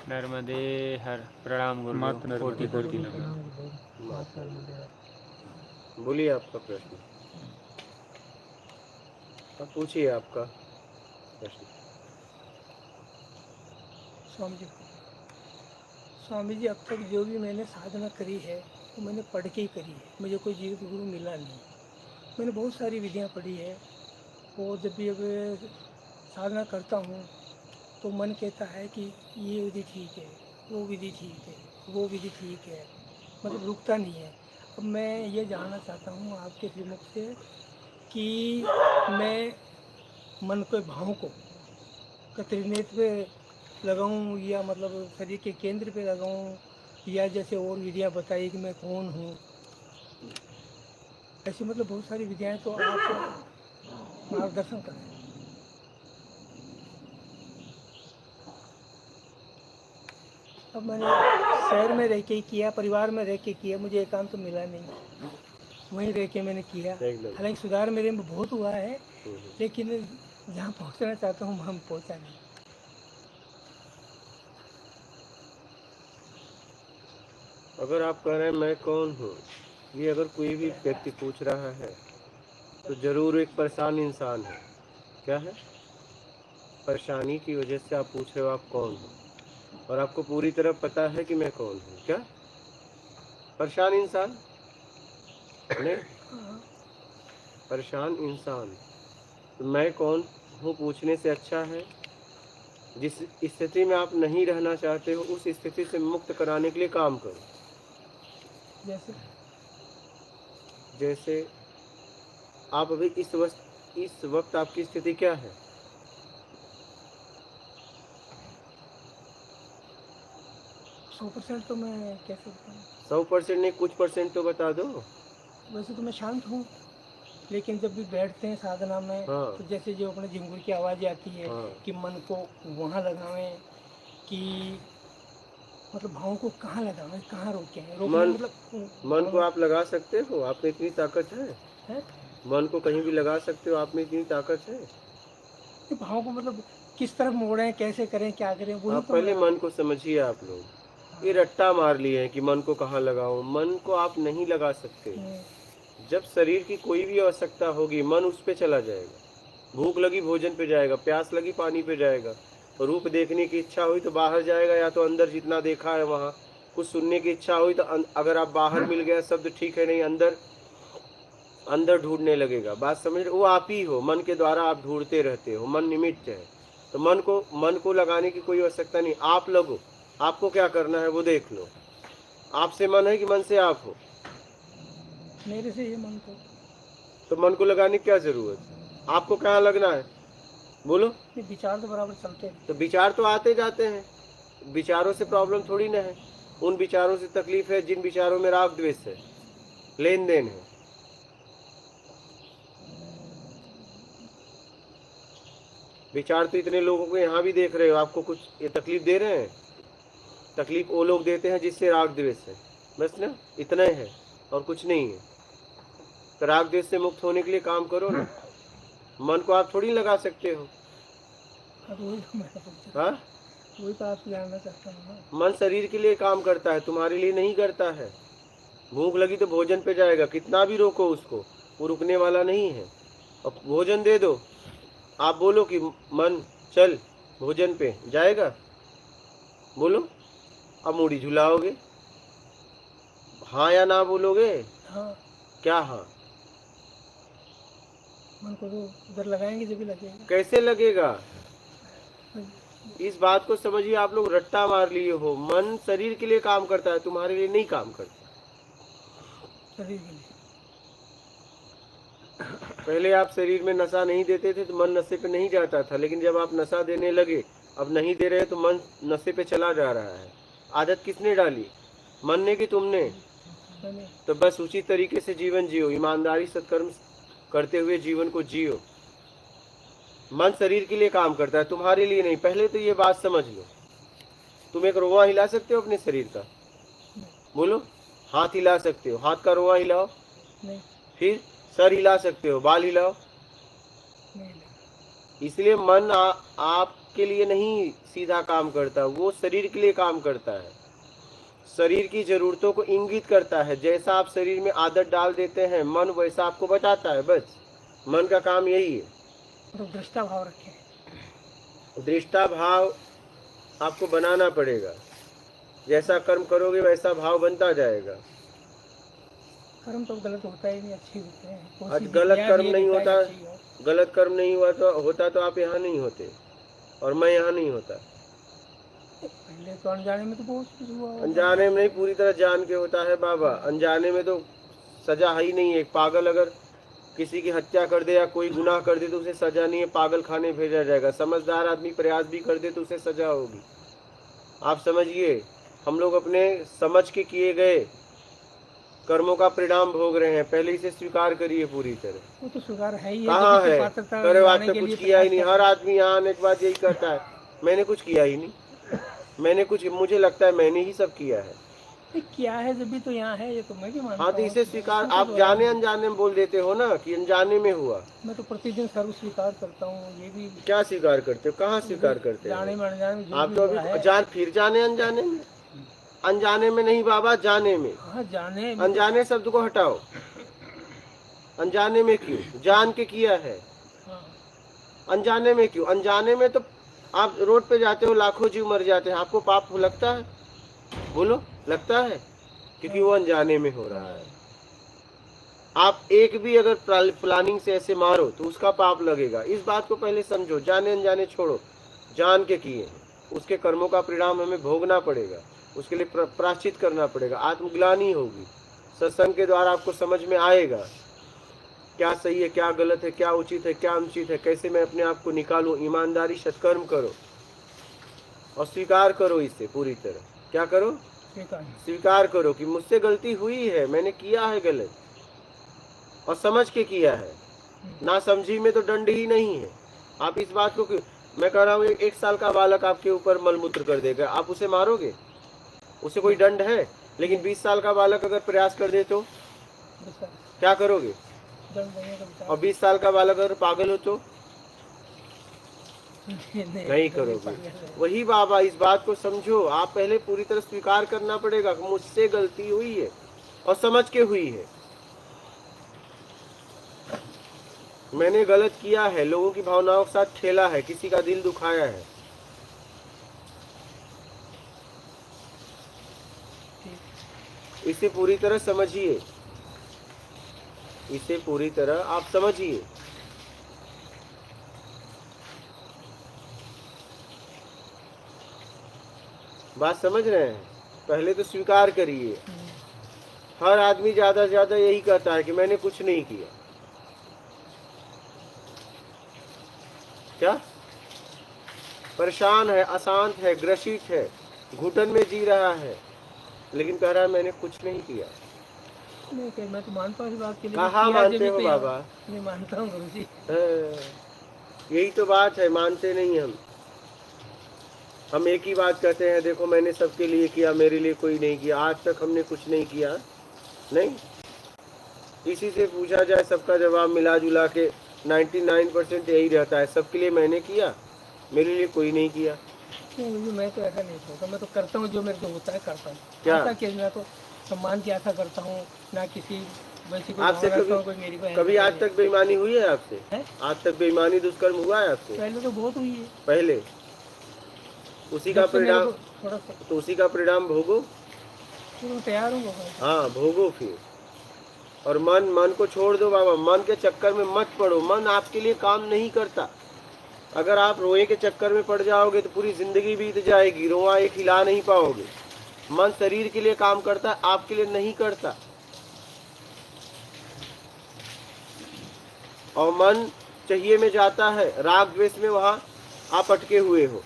नर्मदे हर। प्रणाम गुरुदेव। कोटि कोटि नमन। बोलिए आपका प्रश्न। अब पूछिए आपका प्रश्न। स्वामी जी, अब तक जो भी मैंने साधना करी है वो मैंने पढ़ के ही करी है। मुझे कोई जीवित गुरु मिला नहीं। मैंने बहुत सारी विधियां पढ़ी है और जब भी अब साधना करता हूँ तो मन कहता है कि ये विधि ठीक है, वो विधि ठीक है, वो विधि ठीक है, मतलब रुकता नहीं है। अब मैं ये जानना चाहता हूँ आपके श्रीमुख से कि मैं मन के भावों को त्रिनेत्र पे लगाऊं या मतलब शरीर के केंद्र पे लगाऊं, या जैसे और विधियां बताई कि मैं कौन हूँ, ऐसी मतलब बहुत सारी विधियां हैं, तो आप मार्गदर्शन करें। अब मैंने शहर में रह के ही किया, परिवार में रह के किया, मुझे एकांत तो मिला नहीं, वहीं रह के मैंने किया। हालांकि सुधार मेरे में बहुत हुआ है, लेकिन जहाँ पहुँचना चाहता हूँ वहाँ पहुँचा नहीं। अगर आप कह रहे हैं मैं कौन हूँ, ये अगर कोई भी व्यक्ति पूछ रहा है तो जरूर एक परेशान इंसान है। क्या है? परेशानी की वजह से आप पूछ रहे हो आप कौन हो, और आपको पूरी तरह पता है कि मैं कौन हूँ। क्या परेशान इंसान नहीं? परेशान इंसान। तो मैं कौन हूँ पूछने से अच्छा है जिस स्थिति में आप नहीं रहना चाहते हो उस स्थिति से मुक्त कराने के लिए काम करो। जैसे आप अभी इस वक्त आपकी स्थिति क्या है? 100% तो मैं कह सकता हूँ। 100% नहीं, कुछ परसेंट तो बता दो। वैसे तो मैं शांत हूँ, लेकिन जब भी बैठते हैं साधना में तो जैसे जो अपने झिंगुर की आवाज़ आती है कि मन को वहाँ लगावें, कि मतलब भावों को कहाँ लगावें, कहाँ रोकें, रोकने मतलब मन को आप लगा सकते हो, आप में इतनी ताकत है? मन को कहीं भी लगा सकते हो, आप में इतनी ताकत है? भावों को मतलब किस तरफ मोड़ें, कैसे करें, क्या करें, वो आप पहले मन को समझिए। आप लोग ये रट्टा मार लिए हैं कि मन को कहाँ लगाओ। मन को आप नहीं लगा सकते। जब शरीर की कोई भी आवश्यकता होगी मन उस पे चला जाएगा। भूख लगी भोजन पे जाएगा, प्यास लगी पानी पे जाएगा, रूप देखने की इच्छा हुई तो बाहर जाएगा, या तो अंदर जितना देखा है वहाँ। कुछ सुनने की इच्छा हुई तो अगर आप बाहर मिल गया शब्द ठीक है, नहीं अंदर अंदर ढूंढने लगेगा। बात समझ रहे? वो आप ही हो, मन के द्वारा आप ढूंढते रहते हो। मन निमित्त है, तो मन को लगाने की कोई आवश्यकता नहीं। आप लगो, आपको क्या करना है वो देख लो। आपसे मन है कि मन से आप हो? मेरे से ये मन को, तो मन को लगाने की क्या जरूरत है? आपको कहाँ लगना है बोलो? विचार तो बराबर चलते हैं। तो विचार तो आते जाते हैं, विचारों से प्रॉब्लम थोड़ी ना है। उन विचारों से तकलीफ है जिन विचारों में राग द्वेष है, लेन देन है। विचार तो इतने लोगों को यहाँ भी देख रहे हो, आपको कुछ ये तकलीफ दे रहे हैं? तकलीफ वो लोग देते हैं जिससे राग द्वेष है, बस ना, इतना ही है और कुछ नहीं है। तो राग द्वेष से मुक्त होने के लिए काम करो ना। मन को आप थोड़ी लगा सकते हो। हाँ, वही तो आपसे जानना चाहता हूँ। मन शरीर के लिए काम करता है, तुम्हारे लिए नहीं करता है। भूख लगी तो भोजन पे जाएगा, कितना भी रोको उसको, वो रुकने वाला नहीं है। अब भोजन दे दो, आप बोलो कि मन चल भोजन पे, जाएगा? बोलो। अब मूड़ी झुलाओगे, हाँ या ना बोलोगे? हाँ। क्या हाँ? मन को तो उधर लगाएंगे जब भी लगेगा। कैसे लगेगा? इस बात को समझिए। आप लोग रट्टा मार लिए हो। मन शरीर के लिए काम करता है, तुम्हारे लिए नहीं काम करता। शरीर के लिए पहले आप शरीर में नशा नहीं देते थे तो मन नशे पे नहीं जाता था, लेकिन जब आप नशा देने लगे, अब नहीं दे रहे तो मन नशे पे चला जा रहा है। आदत किसने डाली? मन ने कि तुमने? तो बस उसी तरीके से जीवन जियो, ईमानदारी सत्कर्म करते हुए जीवन को जियो। मन शरीर के लिए काम करता है, तुम्हारे लिए नहीं। पहले तो ये बात समझ लो। तुम एक रोआ हिला सकते हो अपने शरीर का? बोलो। हाथ हिला सकते हो, हाथ का रोआ हिलाओ। नहीं। फिर सर हिला सकते हो, बाल हिलाओ। नहीं। इसलिए मन आपके लिए नहीं सीधा काम करता, वो शरीर के लिए काम करता है, शरीर की जरूरतों को इंगित करता है। जैसा आप शरीर में आदत डाल देते हैं मन वैसा आपको बताता है, बस मन का काम यही है। तो दृष्टा भाव रखें। दृष्टा भाव आपको बनाना पड़ेगा, जैसा कर्म करोगे वैसा भाव बनता जाएगा। कर्म तो गलत होता ही नहीं, अच्छे होते हैं। आज गलत कर्म नहीं होता, गलत कर्म नहीं हुआ तो होता तो आप यहाँ नहीं होते और मैं यहाँ नहीं होता। पहले तो अनजाने में तो बहुत कुछ हुआ होगा। अनजाने में नहीं, पूरी तरह जान के होता है बाबा। अनजाने में तो सजा है ही नहीं। एक पागल अगर किसी की हत्या कर दे या कोई गुनाह कर दे तो उसे सजा नहीं है, पागल खाने भेजा जाएगा। समझदार आदमी प्रयास भी कर दे तो उसे सजा होगी। आप समझिए, हम लोग अपने समझ के किए गए कर्मों का परिणाम भोग रहे हैं, पहले इसे स्वीकार करिए पूरी तरह। वो तो स्वीकार है ही। कहाँ है? अरे बात तो कुछ किया ही नहीं। हर आदमी यहाँ आने के बाद यही करता है, मैंने कुछ किया ही नहीं, मैंने कुछ, मुझे लगता है मैंने ही सब किया है। क्या है जब भी तो यहाँ है, ये तो मैं भी मानता हाँ तो इसे स्वीकार, आप जाने अनजाने में बोल देते हो ना कि अनजाने में हुआ। मैं तो प्रतिदिन सर्व स्वीकार करता हूँ। ये भी क्या स्वीकार करते हो? कहाँ स्वीकार करते हो? जाने में अनजाने में जो आप भी तो हुआ है। अभी जान फिर जाने अनजाने में, अनजाने में नहीं बाबा, जाने में। हाँ जाने, अनजाने शब्द को हटाओ। अनजाने में क्यों? जान के किया है। हाँ। अनजाने में क्यों? अनजाने में तो आप रोड पे जाते हो, लाखों जीव मर जाते हैं, आपको पाप लगता है? बोलो, लगता है? क्योंकि वो अनजाने में हो रहा है। आप एक भी अगर प्लानिंग से ऐसे मारो तो उसका पाप लगेगा। इस बात को पहले समझो। जाने अनजाने छोड़ो, जान के किए उसके कर्मों का परिणाम हमें भोगना पड़ेगा, उसके लिए प्रायश्चित करना पड़ेगा, आत्मग्लानि होगी। सत्संग के द्वारा आपको समझ में आएगा क्या सही है, क्या गलत है, क्या उचित है, क्या अनुचित है, कैसे मैं अपने आप को निकालूं। ईमानदारी सत्कर्म करो और स्वीकार करो इसे पूरी तरह। क्या करो? स्वीकार करो कि मुझसे गलती हुई है, मैंने किया है गलत और समझ के किया है। ना समझी में तो दंड ही नहीं है। आप इस बात को, मैं कह रहा हूँ, 1 साल का बालक आपके ऊपर मलमूत्र कर देगा, आप उसे मारोगे? उसे कोई दंड है? लेकिन 20 साल का बालक अगर प्रयास कर दे तो क्या करोगे? और 20 साल का बालक अगर पागल हो तो नहीं करोगे। वही बाबा, इस बात को समझो। आप पहले पूरी तरह स्वीकार करना पड़ेगा कि मुझसे गलती हुई है और समझ के हुई है। मैंने गलत किया है, लोगों की भावनाओं के साथ खेला है, किसी का दिल दुखाया है। इसे पूरी तरह समझिए, इसे पूरी तरह आप समझिए। बात समझ रहे हैं? पहले तो स्वीकार करिए। हर आदमी ज्यादा से ज्यादा यही कहता है कि मैंने कुछ नहीं किया। क्या? परेशान है, अशांत है, ग्रसित है, घुटन में जी रहा है, लेकिन कह रहा है मैंने कुछ नहीं किया। नहीं, मैं तो मानता हूँ इस बात के लिए। कहाँ मानते हो बाबा? मैं मानता हूँ गुरुजी। यही तो बात है, मानते नहीं हम एक ही बात कहते हैं, देखो मैंने सबके लिए किया, मेरे लिए कोई नहीं किया। आज तक हमने कुछ नहीं किया। नहीं, इसी से पूछा जाए सबका जवाब मिला जुला के 99% यही रहता है, सबके लिए मैंने किया, मेरे लिए कोई नहीं किया। नहीं, मैं तो ऐसा नहीं सोचता। मैं तो करता हूँ जो मेरे को होता है, करता हूँ। क्या? मैं तो सम्मान की आशा करता हूँ, ना किसी वैसी कोई आपसे कभी आज तक बेईमानी हुई है आपसे? आज तक बेईमानी दुष्कर्म हुआ है आपसे? पहले तो बहुत हुई है। पहले उसी का परिणाम, तो उसी का परिणाम भोगो। तो तैयार हूँ। हाँ, भोगो फिर। और मन को छोड़ दो बाबा, मन के चक्कर में मत पड़ो। मन आपके लिए काम नहीं करता। अगर आप रोए के चक्कर में पड़ जाओगे तो पूरी जिंदगी बीत जाएगी, रोआ एक हिला नहीं पाओगे। मन शरीर के लिए काम करता है, आपके लिए नहीं करता। और मन चाहिए में जाता है, राग द्वेष में, वहां आप अटके हुए हो।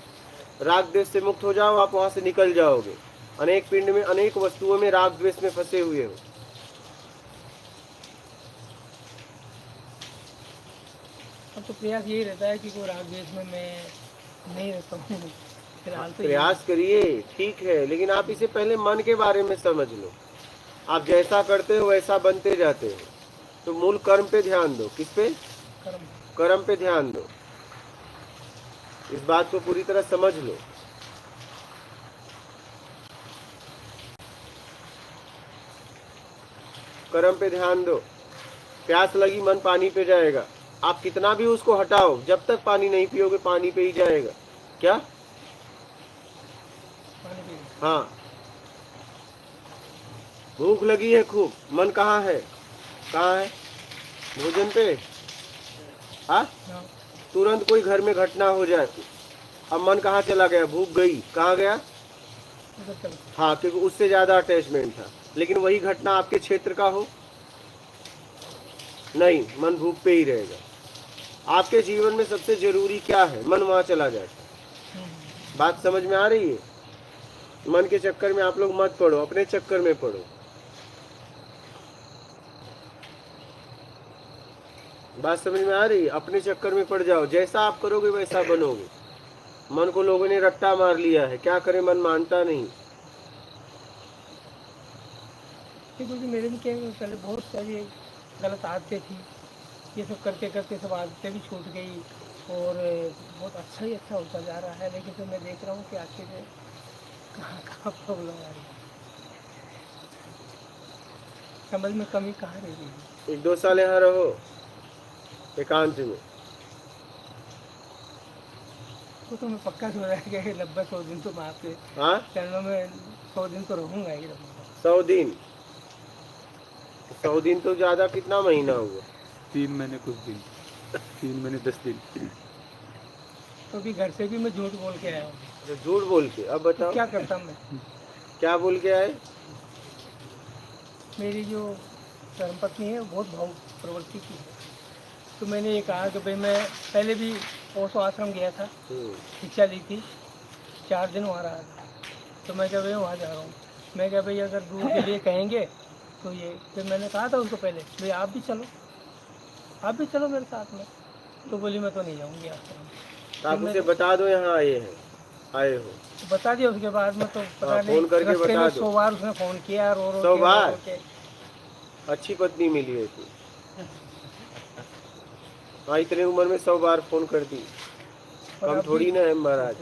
राग द्वेष से मुक्त हो जाओ, आप वहां से निकल जाओगे। अनेक पिंड में, अनेक वस्तुओं में राग द्वेष में फंसे हुए हो। अब तो प्रयास यही रहता है कि कोई राग द्वेष में मैं नहीं रहता हूँ फिलहाल। तो प्रयास करिए, ठीक है, लेकिन आप इसे पहले मन के बारे में समझ लो। आप जैसा करते हो वैसा बनते जाते हो। तो मूल कर्म पे ध्यान दो। किस पे? कर्म पे ध्यान दो। इस बात को पूरी तरह समझ लो। कर्म पे ध्यान दो। प्यास लगी, मन पानी पे जाएगा। आप कितना भी उसको हटाओ, जब तक पानी नहीं पियोगे पानी पे ही जाएगा। क्या? हाँ। भूख लगी है खूब, मन कहाँ है? कहाँ है? भोजन पे। हाँ, तुरंत कोई घर में घटना हो जाए, अब मन कहाँ चला गया? भूख गई, कहाँ गया? हाँ, क्योंकि उससे ज्यादा अटैचमेंट था। लेकिन वही घटना आपके क्षेत्र का हो, नहीं, मन भूख पे ही रहेगा। आपके जीवन में सबसे जरूरी क्या है? मन वहां चला जाता है। बात समझ में आ रही है? मन के चक्कर में आप लोग मत पड़ो, अपने चक्कर में पड़ो। बात समझ में आ रही है? अपने चक्कर में पड़ जाओ, जैसा आप करोगे वैसा बनोगे। मन को लोगों ने रट्टा मार लिया है, क्या करे, मन मानता नहीं। क्योंकि मेरे भी क्या पहले बहुत सारी गलत आदतें थी, ये सब करते करते सब आदतें भी छूट गई और बहुत अच्छा ही अच्छा होता जा रहा है। लेकिन तो मैं देख रहा हूँ कि आखिर कहाँ कहाँ प्रॉब्लम आ रही है, समझ में कमी कहाँ रह रही है। 1-2 साल यहाँ रहो एकांत में, तो मैं पक्का सोच रहा कि 90-100 दिन तो मैं आपके चरणों में 100 दिन तो रहूँगा ही रहूँगा। 100 दिन? 100 दिन तो ज्यादा, कितना महीना हुआ? 3 महीने कुछ दिन, 3 महीने 10 दिन। तो अभी घर से भी मैं झूठ बोल के आया हूँ। झूठ बोल के? अब बताओ क्या करता मैं? क्या बोल के आए? मेरी जो धर्मपत्नी है वो बहुत भाव प्रवृत्ति की है। तो मैंने ये कहा कि भाई मैं पहले भी ओशो आश्रम गया था, शिक्षा ली थी, 4 दिन वहाँ रहा था। तो मैं क्या भाई वहाँ जा रहा हूँ, मैं क्या भाई अगर दूर के लिए कहेंगे तो ये, फिर मैंने कहा था उसको पहले भाई आप भी चलो मेरे साथ में। तो बोली मैं तो नहीं जाऊँगी आश्रम। आप उसे बता दो यहाँ आए हो, तो बता दिया। उसके बाद में तो पता नहीं, फोन करके रस्ते बता में दो। 100 बार उसने फ़ोन किया, रो 100 बार? रो के। अच्छी पत्नी मिली है तू। हाँ, इतने उम्र में 100 बार फोन कर दी, हम थोड़ी ना है महाराज।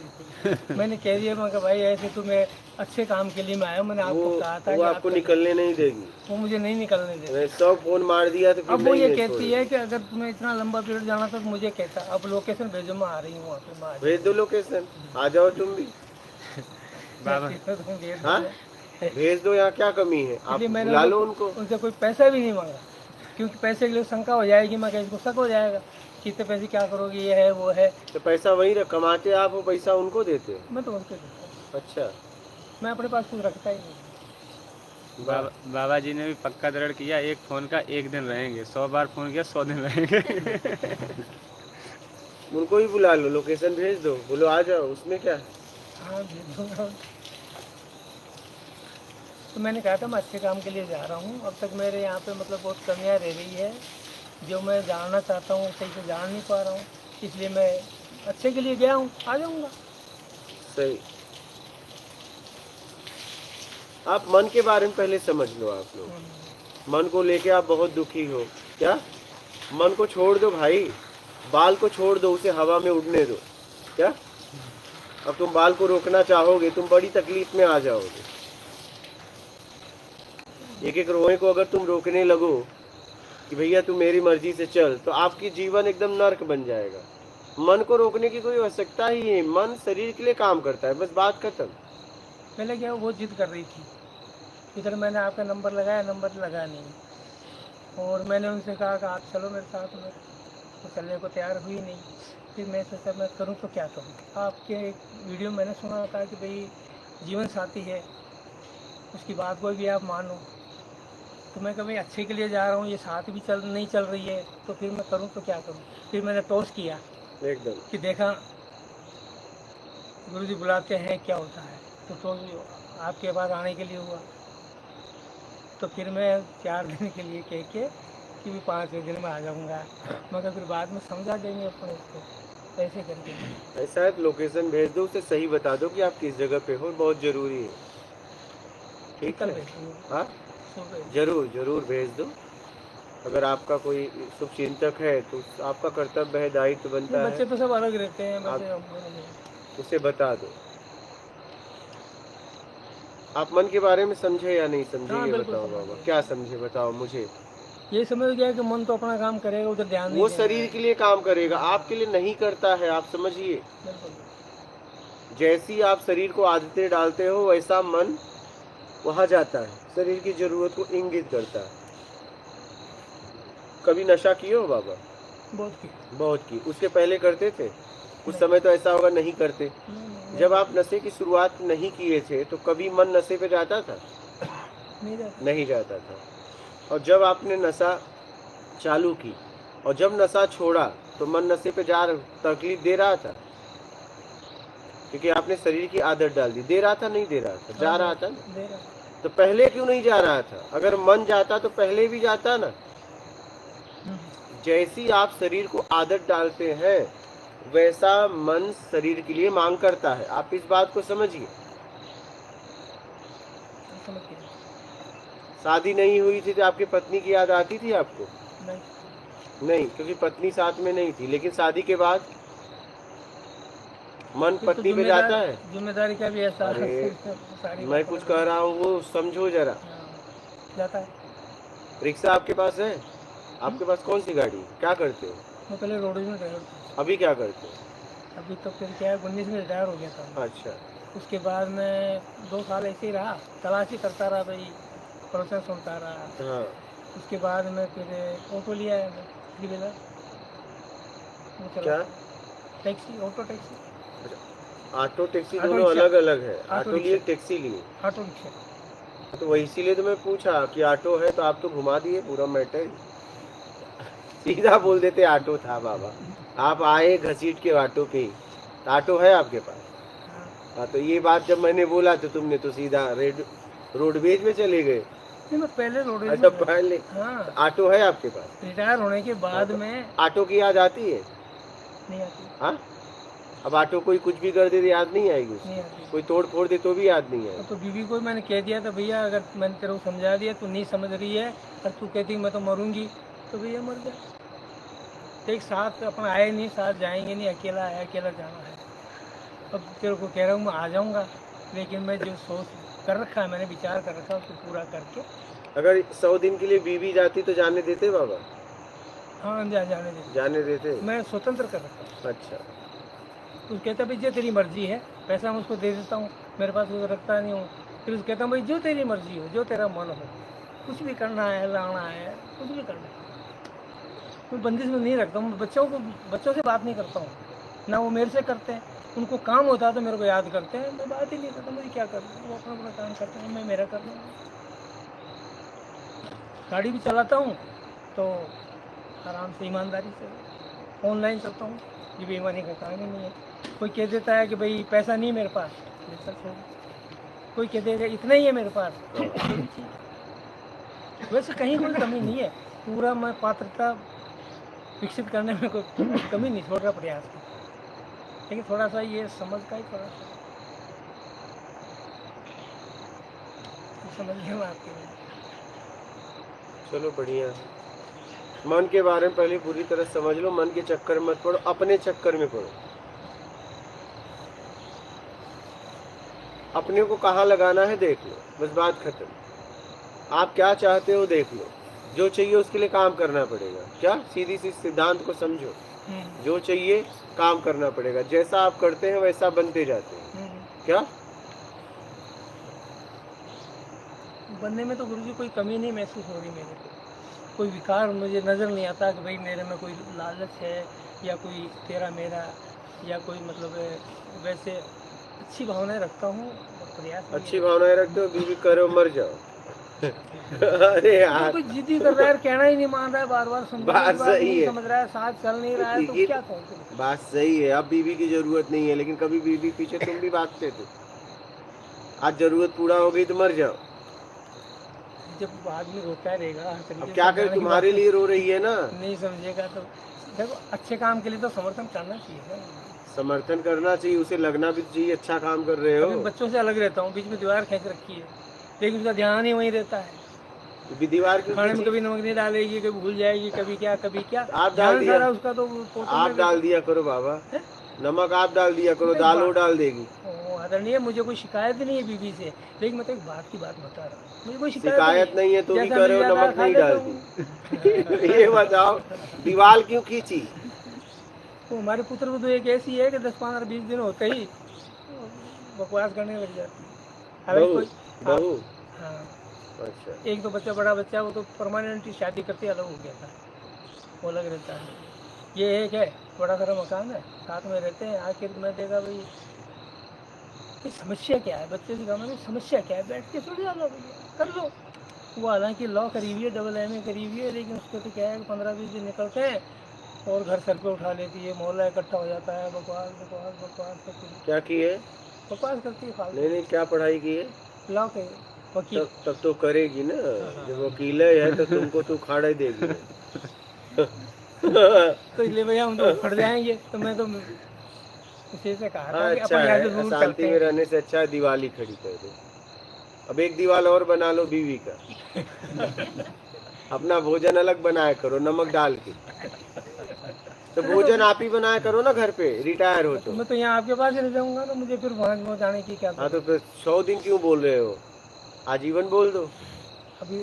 मैंने कह दिया, मैं भाई ऐसे तो मैं अच्छे काम के लिए मैं आया, मैंने आपको कहा था वो आपको निकलने नहीं देगी, वो मुझे नहीं निकलने देगी। 100 फोन मार दिया तो फिर अब वो ये कहती है कि अगर तुम्हें इतना लंबा पीरियड जाना था तो मुझे कहता, अब लोकेशन भेजो, मैं आ रही हूँ वहाँ पे। भेज दो लोकेशन, आ जाओ तुम भी। हाँ, भेज दो, यहाँ क्या कमी है? आप बुला लो उनको। उनसे कोई पैसा भी नहीं मांगा, क्योंकि पैसे के लिए शंका हो जाएगी, मैं इसको शक हो जाएगा कि इतने पैसे क्या करोगे, ये है वो है। तो पैसा वही कमाते आप, वो पैसा उनको देते? मैं तो उनको देता हूँ। अच्छा, मैं अपने पास कुछ रखता ही नहीं। बाबा जी ने भी पक्का दृढ़ किया, एक फोन का 1 दिन रहेंगे, 100 बार फोन किया 100 दिन रहेंगे। उनको भी बुला लो, लोकेशन भेज दो, बोलो आ जाओ, उसमें क्या है। हाँ भेज दूँगा। तो मैंने कहा था मैं अच्छे काम के लिए जा रहा हूँ। अब तक मेरे यहाँ पे मतलब बहुत कमियाँ रह रही है, जो मैं जानना चाहता हूँ सही से जान नहीं पा रहा हूँ, इसलिए मैं अच्छे के लिए गया हूँ, आ जाऊँगा। सही। आप मन के बारे में पहले समझ लो। आप लोग मन को लेके आप बहुत दुखी हो क्या? मन को छोड़ दो भाई, बाल को छोड़ दो, उसे हवा में उड़ने दो। क्या अब तुम बाल को रोकना चाहोगे, तुम बड़ी तकलीफ में आ जाओगे। एक एक रोए को अगर तुम रोकने लगो कि भैया तू मेरी मर्जी से चल, तो आपकी जीवन एकदम नर्क बन जाएगा। मन को रोकने की कोई आवश्यकता ही है, मन शरीर के लिए काम करता है, बस बात खत्म। पहले क्या वो जिद कर रही थी, इधर मैंने आपका नंबर लगाया, नंबर लगा नहीं, और मैंने उनसे कहा कि आप चलो मेरे साथ में, तो चलने को तैयार हुई नहीं। फिर मैं सोचा मैं करूँ तो क्या करूँ। आपके एक वीडियो मैंने सुना था कि भाई जीवन साथी है, उसकी बात कोई भी आप मानो। तो मैं कभी अच्छे के लिए जा रहा हूँ, ये साथ भी नहीं चल रही है, तो फिर मैं करूँ तो क्या करूँ। फिर मैंने टॉस किया एकदम कि देखा गुरुजी बुलाते हैं क्या होता है, तो टॉस आपके पास आने के लिए हुआ। तो फिर मैं 4 दिन के लिए कह के कि भी 5 दिन में आ जाऊँगा, मगर फिर बाद में समझा देंगे अपने उसको ऐसे करके। ऐसा है, लोकेशन भेज दो, उसे सही बता दो कि आप किस जगह पे हो, बहुत जरूरी है। ठीक है, हाँ जरूर जरूर भेज दो। अगर आपका कोई शुभचिंतक है तो आपका कर्तव्य है, दायित्व बनता बच्चे है, तो सब अलग रहते हैं, बच्चे उसे बता दो। आप मन के बारे में समझे या नहीं समझे, हाँ, ये बिल्कुल बताओ समझ बाबा, गए। क्या समझे बताओ मुझे। ये समझ गया कि मन तो अपना काम करेगा, उधर ध्यान नहीं वो देना शरीर है। के लिए काम करेगा, आपके लिए नहीं करता है, आप समझिए। बिल्कुल। जैसी आप शरीर को आदतें डालते हो वैसा मन वहां जाता है, शरीर की जरूरत को इंगित करता है। कभी नशा किए हो बाबा? बहुत की। बहुत की। उसके पहले करते थे? कुछ नहीं। समय तो ऐसा होगा नहीं करते। नहीं, जब आप नशे की शुरुआत नहीं किए थे तो कभी मन नशे पे जाता था? नहीं जाता। नहीं जाता था। और जब आपने नशा चालू की और जब नशा छोड़ा तो मन नशे पे तकलीफ दे रहा था, क्योंकि आपने शरीर की आदत डाल दी। दे रहा था नहीं दे रहा था? जा रहा था ना। दे रहा। तो पहले क्यों नहीं जा रहा था? अगर मन जाता तो पहले भी जाता ना। जैसी आप शरीर को आदत डालते हैं वैसा मन शरीर के लिए मांग करता है। आप इस बात को समझिए। समझ गया। शादी नहीं हुई थी तो आपकी पत्नी की याद आती थी आपको? नहीं। नहीं, क्योंकि पत्नी साथ में नहीं थी। लेकिन शादी के बाद मन फिर तो पत्नी पे जाता है। जिम्मेदारी का भी ऐसा अरे, सारी मैं बात कुछ अलग कह रहा हूँ वो समझो जरा। हाँ, जाता है। रिक्शा आपके पास है? आपके पास कौन सी गाड़ी है? क्या करते हो? मैं पहले रोडवेज में ड्राइवर था। अभी क्या करते हो? अभी तो फिर क्या है, 19 में रिटायर हो गया था। अच्छा। उसके बाद मैं 2 साल ऐसे ही रहा, तलाशी करता रहा भाई, प्रोसेस सुनता रहा। हाँ। उसके बाद में फिर ऑटो लिया है मैं, 3 व्हीलर। वो चला क्या? Taxi, auto taxi. Auto taxi auto दोनों रिक्शा। अलग अलग है। ऑटो ऑटो लिए रिक्शा। टैक्सी लिए, ऑटो रिक्शा। तो वही इसीलिए तो मैं पूछा कि ऑटो है, तो आप तो घुमा दिए पूरा मैटर। सीधा बोल देते ऑटो था बाबा। आप आए घसीट के ऑटो पे। ऑटो है आपके पास? हाँ। हाँ, तो ये बात जब मैंने बोला तो तुमने तो सीधा रोडवेज में चले गए। नहीं, मैं पहले रोडवेज अच्छा, में था। पहले हाँ, ऑटो है आपके पास? रिटायर होने के बाद में ऑटो की याद आती है? नहीं आती। हाँ, अब ऑटो कोई कुछ भी कर दे तो याद नहीं आएगी उसको? नहीं आती। कोई तोड़ फोड़ दे तो भी याद नहीं आएगी? तो बीवी को मैंने कह दिया था, भैया अगर मैंने तेरे को समझा दिया तू नहीं समझ रही है और तू कहती मैं तो मरूंगी, तो भैया मर जा। एक साथ अपना आए नहीं, साथ जाएंगे नहीं, अकेला है, अकेला जाना है। अब तेरे को कह रहा हूँ मैं आ जाऊँगा, लेकिन मैं जो सोच कर रखा है, मैंने विचार कर रखा है, उसको पूरा करके। अगर 100 दिन के लिए बीवी जाती तो जाने देते बाबा? हाँ, जाने दे। जाने देते? मैं स्वतंत्र कर रखा हूँ। अच्छा। तो कहता भाई जो तेरी मर्जी है, पैसा मैं उसको दे देता हूँ, मेरे पास वो रखता नहीं हूँ। फिर उसको कहता हूँ भाई जो तेरी मर्जी हो, जो तेरा मन हो, कुछ भी करना है, लाना है, कुछ भी करना है। मैं बंदिश में नहीं रखता हूँ। बच्चों से बात नहीं करता हूँ, ना वो मेरे से करते हैं। उनको काम होता है तो मेरे को याद करते हैं, मैं बात ही नहीं करता। मुझे क्या करना है, वो अपना अपना काम करते हैं, मैं मेरा कर रहा हूँ। गाड़ी भी चलाता हूँ तो आराम से, ईमानदारी से। ऑनलाइन करता हूँ, ये बेईमानी का काम ही नहीं है। कोई कह देता है कि भाई पैसा नहीं मेरे पास, कोई कह देगा इतना ही है मेरे पास, वैसे कहीं कोई कमी नहीं है। पूरा मैं पात्रता विकसित करने में कोई कमी नहीं, छोड़ रहा प्रयास है। लेकिन थोड़ा सा ये समझ का ही थोड़ा सा समझिए मैं आपके लिए। चलो बढ़िया है। मन के बारे में पहले पूरी तरह समझ लो। मन के चक्कर मत पड़ो, अपने चक्कर में पड़ो। अपने को कहाँ लगाना है देख लो, बस बात खत्म। आप क्या चाहते हो देख लो, जो चाहिए उसके लिए काम करना पड़ेगा। क्या? सीधी सी सिद्धांत को समझो, जो चाहिए काम करना पड़ेगा। जैसा आप करते हैं वैसा बनते जाते हैं। क्या बनने में तो गुरुजी कोई कमी नहीं महसूस हो रही मेरे को। कोई विकार मुझे नज़र नहीं आता कि भाई मेरे में कोई लालच है या कोई तेरा मेरा या कोई मतलब वैसे अच्छी भावनाएं रखता हूँ। प्रयास अच्छी भावनाएं रखते हो, बीवी करो मर जाओ। अरे यार, कोई जिद्दी कर रहा है, कहना ही नहीं मान रहा है, बार बार बात सही है, समझ रहा है, साथ चल नहीं रहा है, तो क्या कहूँ। बात सही है। अब बीवी की जरूरत नहीं है, लेकिन कभी बीवी पीछे तुम भी भागते थे। आज जरूरत पूरा हो गई तो मर जाओ। जब आदमी रोता रहेगा, अब क्या करे, तुम्हारे लिए रो रही है ना। नहीं समझेगा तो देखो, अच्छे काम के लिए तो समर्थन करना चाहिए। समर्थन करना चाहिए, उसे लगना भी चाहिए अच्छा काम कर रहे हो। बच्चों से अलग रहता हूँ, बीच में दीवार खींच रखी है, लेकिन उसका ध्यान ही वहीं रहता है। तो दीवार क्यों खाने में खींची? कभी नमक नहीं डालेगी, कभी भूल जाएगी, कभी क्या आप डाल ध्यान दिया। सारा उसका तो फोटो आप में डाल दिया करो बाबा, है? नमक आप डाल दिया करो, नहीं, दाल वो बात- डाल देगी। ओ, आदरणीय, मुझे कोई शिकायत नहीं है बीवी से, लेकिन मैं तो एक बात की बात बता रहा हूँ, मुझे कोई शिकायत नहीं है तो भी जैसा करे मिल हो, जाता है, नमक खा नहीं लेता डालती। हूँ। ये बताओ दीवार क्यों खींची? तो हमारे पुत्र को तो एक ऐसी है कि 10-15-20 दिन होते ही बकवास करने लग जाती है। हालांकि बहू कोई बहू हाँ, अच्छा, एक तो बच्चा, बड़ा बच्चा, वो तो परमानेंट शादी करते अलग हो गया था, वो अलग रहता है। ये एक है, बड़ा सारा मकान है, साथ में रहते हैं। आखिर मैं देखा भाई ये समस्या क्या है, बच्चे से कहा मैंने समस्या क्या है, बैठ के थोड़ी लो भैया, कर लो। वो हालांकि लॉ करी हुई है, AA करी हुई है, लेकिन उसको तो क्या है कि 15-20 दिन निकलते हैं और घर सर पे उठा लेती है, मोहल्ला इकट्ठा हो जाता है, बकवास बकवास बकवास करती है, क्या की है? बकवास करती है फालतू। नहीं नहीं, क्या पढ़ाई की है? लॉ के वकील। तब तो करेगी ना, जब वकील है तो तुमको तो उखाड़ा ही देगी। तो इसलिए भैया हम तो फट जाएंगे, तो मैं तो उसी से कहा था कि अच्छा अपन यहाँ से है, दूर शांति करते में हैं। रहने से अच्छा है दिवाली खड़ी कर दो। अब एक दीवार और बना लो बीवी का। अपना भोजन अलग बनाया करो नमक डाल के। तो भोजन आप ही बनाया करो ना घर पे, रिटायर हो तो तो। मैं तो यहाँ आपके पास ही रह जाऊंगा, तो मुझे फिर वहाँ जाने की क्या हाँ तो जरूरत? फिर 100 दिन क्यों बोल रहे हो, आजीवन बोल दो। अभी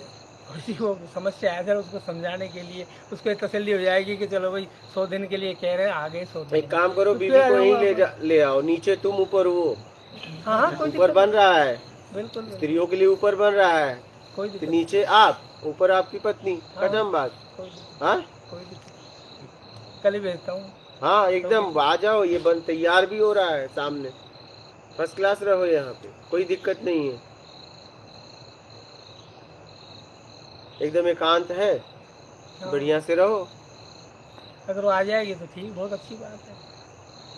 थोड़ी वो समस्या है सर, उसको समझाने के लिए उसको एक तसल्ली हो जाएगी कि चलो भाई 100 दिन के लिए कह रहे हैं, आगे 100 दिन। एक काम करो, तो बीवी फिर आ को यहीं जाऊंगा ले आओ, नीचे तुम ऊपर वो। हाँ हाँ, कोई ऊपर दिक्कत बन रहा है, बिल्कुल बिल्कुल, स्त्रियों के लिए ऊपर बन रहा है, कोई तो दिक्कत नीचे आप, ऊपर आपकी पत्नी, हाँ। खत्म बात। कोई दिक्कत हाँ कोई दिक्कत, कल ही भेजता हूँ। हाँ एकदम आ जाओ, ये बन तैयार भी हो रहा है सामने, फर्स्ट क्लास रहो यहाँ पे, कोई दिक्कत नहीं है, एकदम एकांत है, हाँ। बढ़िया से रहो। अगर वो आ जाएगी तो ठीक, बहुत अच्छी बात है।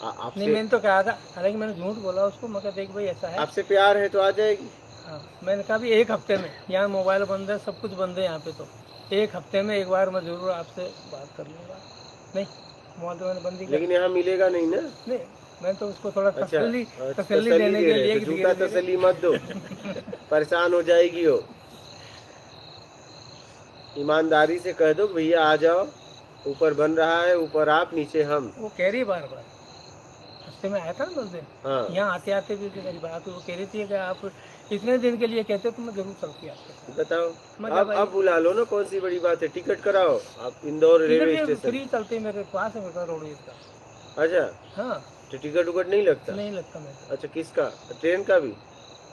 नहीं, आपसे मैंने तो कहा था, हालांकि मैंने झूठ बोला उसको, मैं कहा देख भाई ऐसा है। आपसे प्यार है तो आ जाएगी। हाँ, मैंने कहा भी एक हफ्ते में, यहाँ मोबाइल बंद है, सब कुछ बंद है यहाँ पे, तो एक हफ्ते में एक बार मैं जरूर आपसे बात कर लूँगा। नहीं, मोबाइल तो मैंने बंद ही कर। लेकिन यहाँ मिलेगा नहीं ना। नहीं, मैं तो उसको थोड़ा अच्छा, तसल्ली तसल्ली देने दे के रहे लिए हो, कि तो झूठा धीरे-धीरे- तसल्ली मत दो, परेशान हो जाएगी हो। ईमानदारी से कह दो भैया आ जाओ, ऊपर बन रहा है, ऊपर आप नीचे हम। वो कह रही है बार बार, हफ्ते में आया था ना 10 दिन, हाँ यहाँ आते आते भी मेरी बात हुई, वो कह रही थी कि आप इतने दिन के लिए कहते तो मैं जरूर चलती आपके साथ। बताओ, मतलब अब बुला लो ना, कौन सी बड़ी बात है, टिकट कराओ आप इंदौर रेलवे स्टेशन। फ्री चलते मेरे पास है, मेरे रोडवेज का। अच्छा, हाँ, तो टिकट उकट नहीं लगता? नहीं लगता मेरे, अच्छा, किसका, ट्रेन का भी?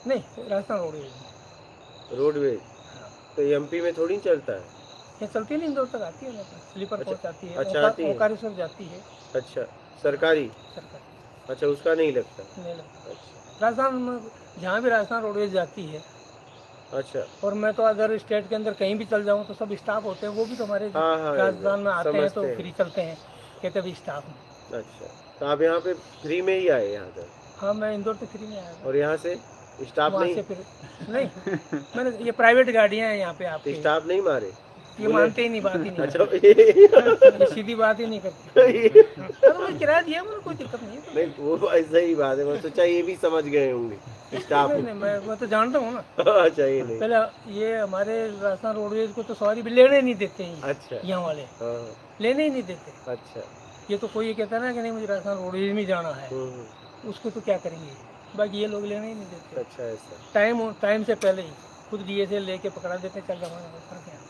नहीं राजस्थान रोडवेज। रोडवेज हाँ, तो एमपी में थोड़ी चलता है। ये चलती है ना, इंदौर तक आती है ना, स्लीपर अच्छा, पहुँचाती है, अच्छा, आती है। ओंकारेश्वर जाती है अच्छा, सरकारी? सरकार, अच्छा, उसका नहीं लगता। नहीं लगता। अच्छा राजस्थान में जहाँ भी राजस्थान रोडवेज जाती है, अच्छा, और मैं तो अदर स्टेट के अंदर कहीं भी चल जाऊँ तो सब स्टाफ होते हैं, वो भी तो हमारे हाँ, हाँ, राजस्थान में आते हैं तो समझते हैं। फ्री चलते हैं, कहते भी स्टाफ में। अच्छा, तो आप यहाँ पे फ्री में ही आए यहाँ तक, हाँ, मैं इंदौर से फ्री में आया था, और यहाँ से स्टाफ वहाँ नहीं, से फिर नहीं, मैंने ये प्राइवेट गाड़ियाँ हैं यहाँ पे आपके, स्टाफ नहीं मारे? ये मानते ही नहीं, बात ही नहीं अच्छा, ये सीधी बात ही नहीं करते। अरे मैं किराया दिया, मुझे कोई दिक्कत नहीं है। नहीं वो ऐसा ही बात है, मैं सोचा ये भी समझ गए होंगे स्टाफ। नहीं, मैं तो जानता हूँ ना, अच्छा, ये नहीं। पहले ये हमारे राजस्थान रोडवेज को तो सवारी भी लेने नहीं देते हैं, अच्छा, यहाँ वाले हाँ, लेने ही नहीं देते। अच्छा, ये तो कोई ये कहता है ना कि नहीं मुझे राजस्थान रोडवेज में जाना है, उसको तो क्या करेंगे, बाकी ये लोग लेने ही नहीं देते। अच्छा, ऐसा। टाइम से पहले ही खुद DSL लेके पकड़ा देते, चल रहा है।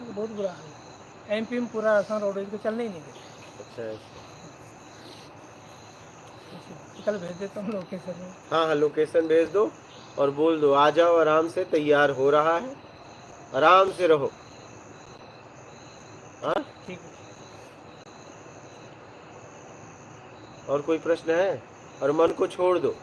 बहुत बुरा हाल है, MP में पूरा राजस्थान रोडवेज को चलने ही नहीं देते। अच्छा, ऐसा। कल भेज देता हूँ लोकेशन में। हाँ हाँ, लोकेशन भेज दो और बोल दो आ जाओ, आराम से तैयार हो रहा है, आराम से रहो। हाँ, ठीक है। और कोई प्रश्न है? और मन को छोड़ दो,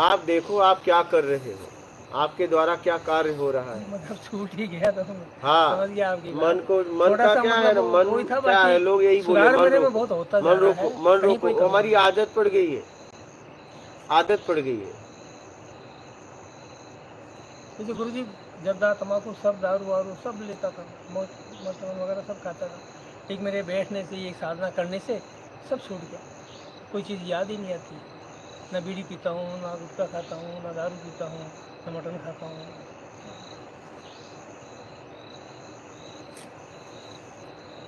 आप देखो आप क्या कर रहे हो, आपके द्वारा क्या कार्य हो रहा है। मतलब छूट ही गया तो हाँ, समझ गया आपकी मन बात। को, मन थोड़ा का सा क्या है मतलब ना, मन वही था, क्या है, बाकी लोग यही बोले सुधार मन मेरे में रोको, बहुत होता जा मन रहा रोको, है, मन कहीं कोई रोको, कमी हमारी नहीं। आदत पड़ गई है, आदत पड़ गई है। जैसे गुरु जी जर्दा तम्बाकू सब दारू वारू सब लेता था, मटन वगैरह सब खाता था, ठीक मेरे बैठने से, ये साधना करने से सब छूट गया, कोई चीज़ याद ही नहीं आती, ना बीड़ी पीता हूँ, ना गुटखा खाता हूँ, ना दारू पीता हूँ, ना मटन खाता हूँ,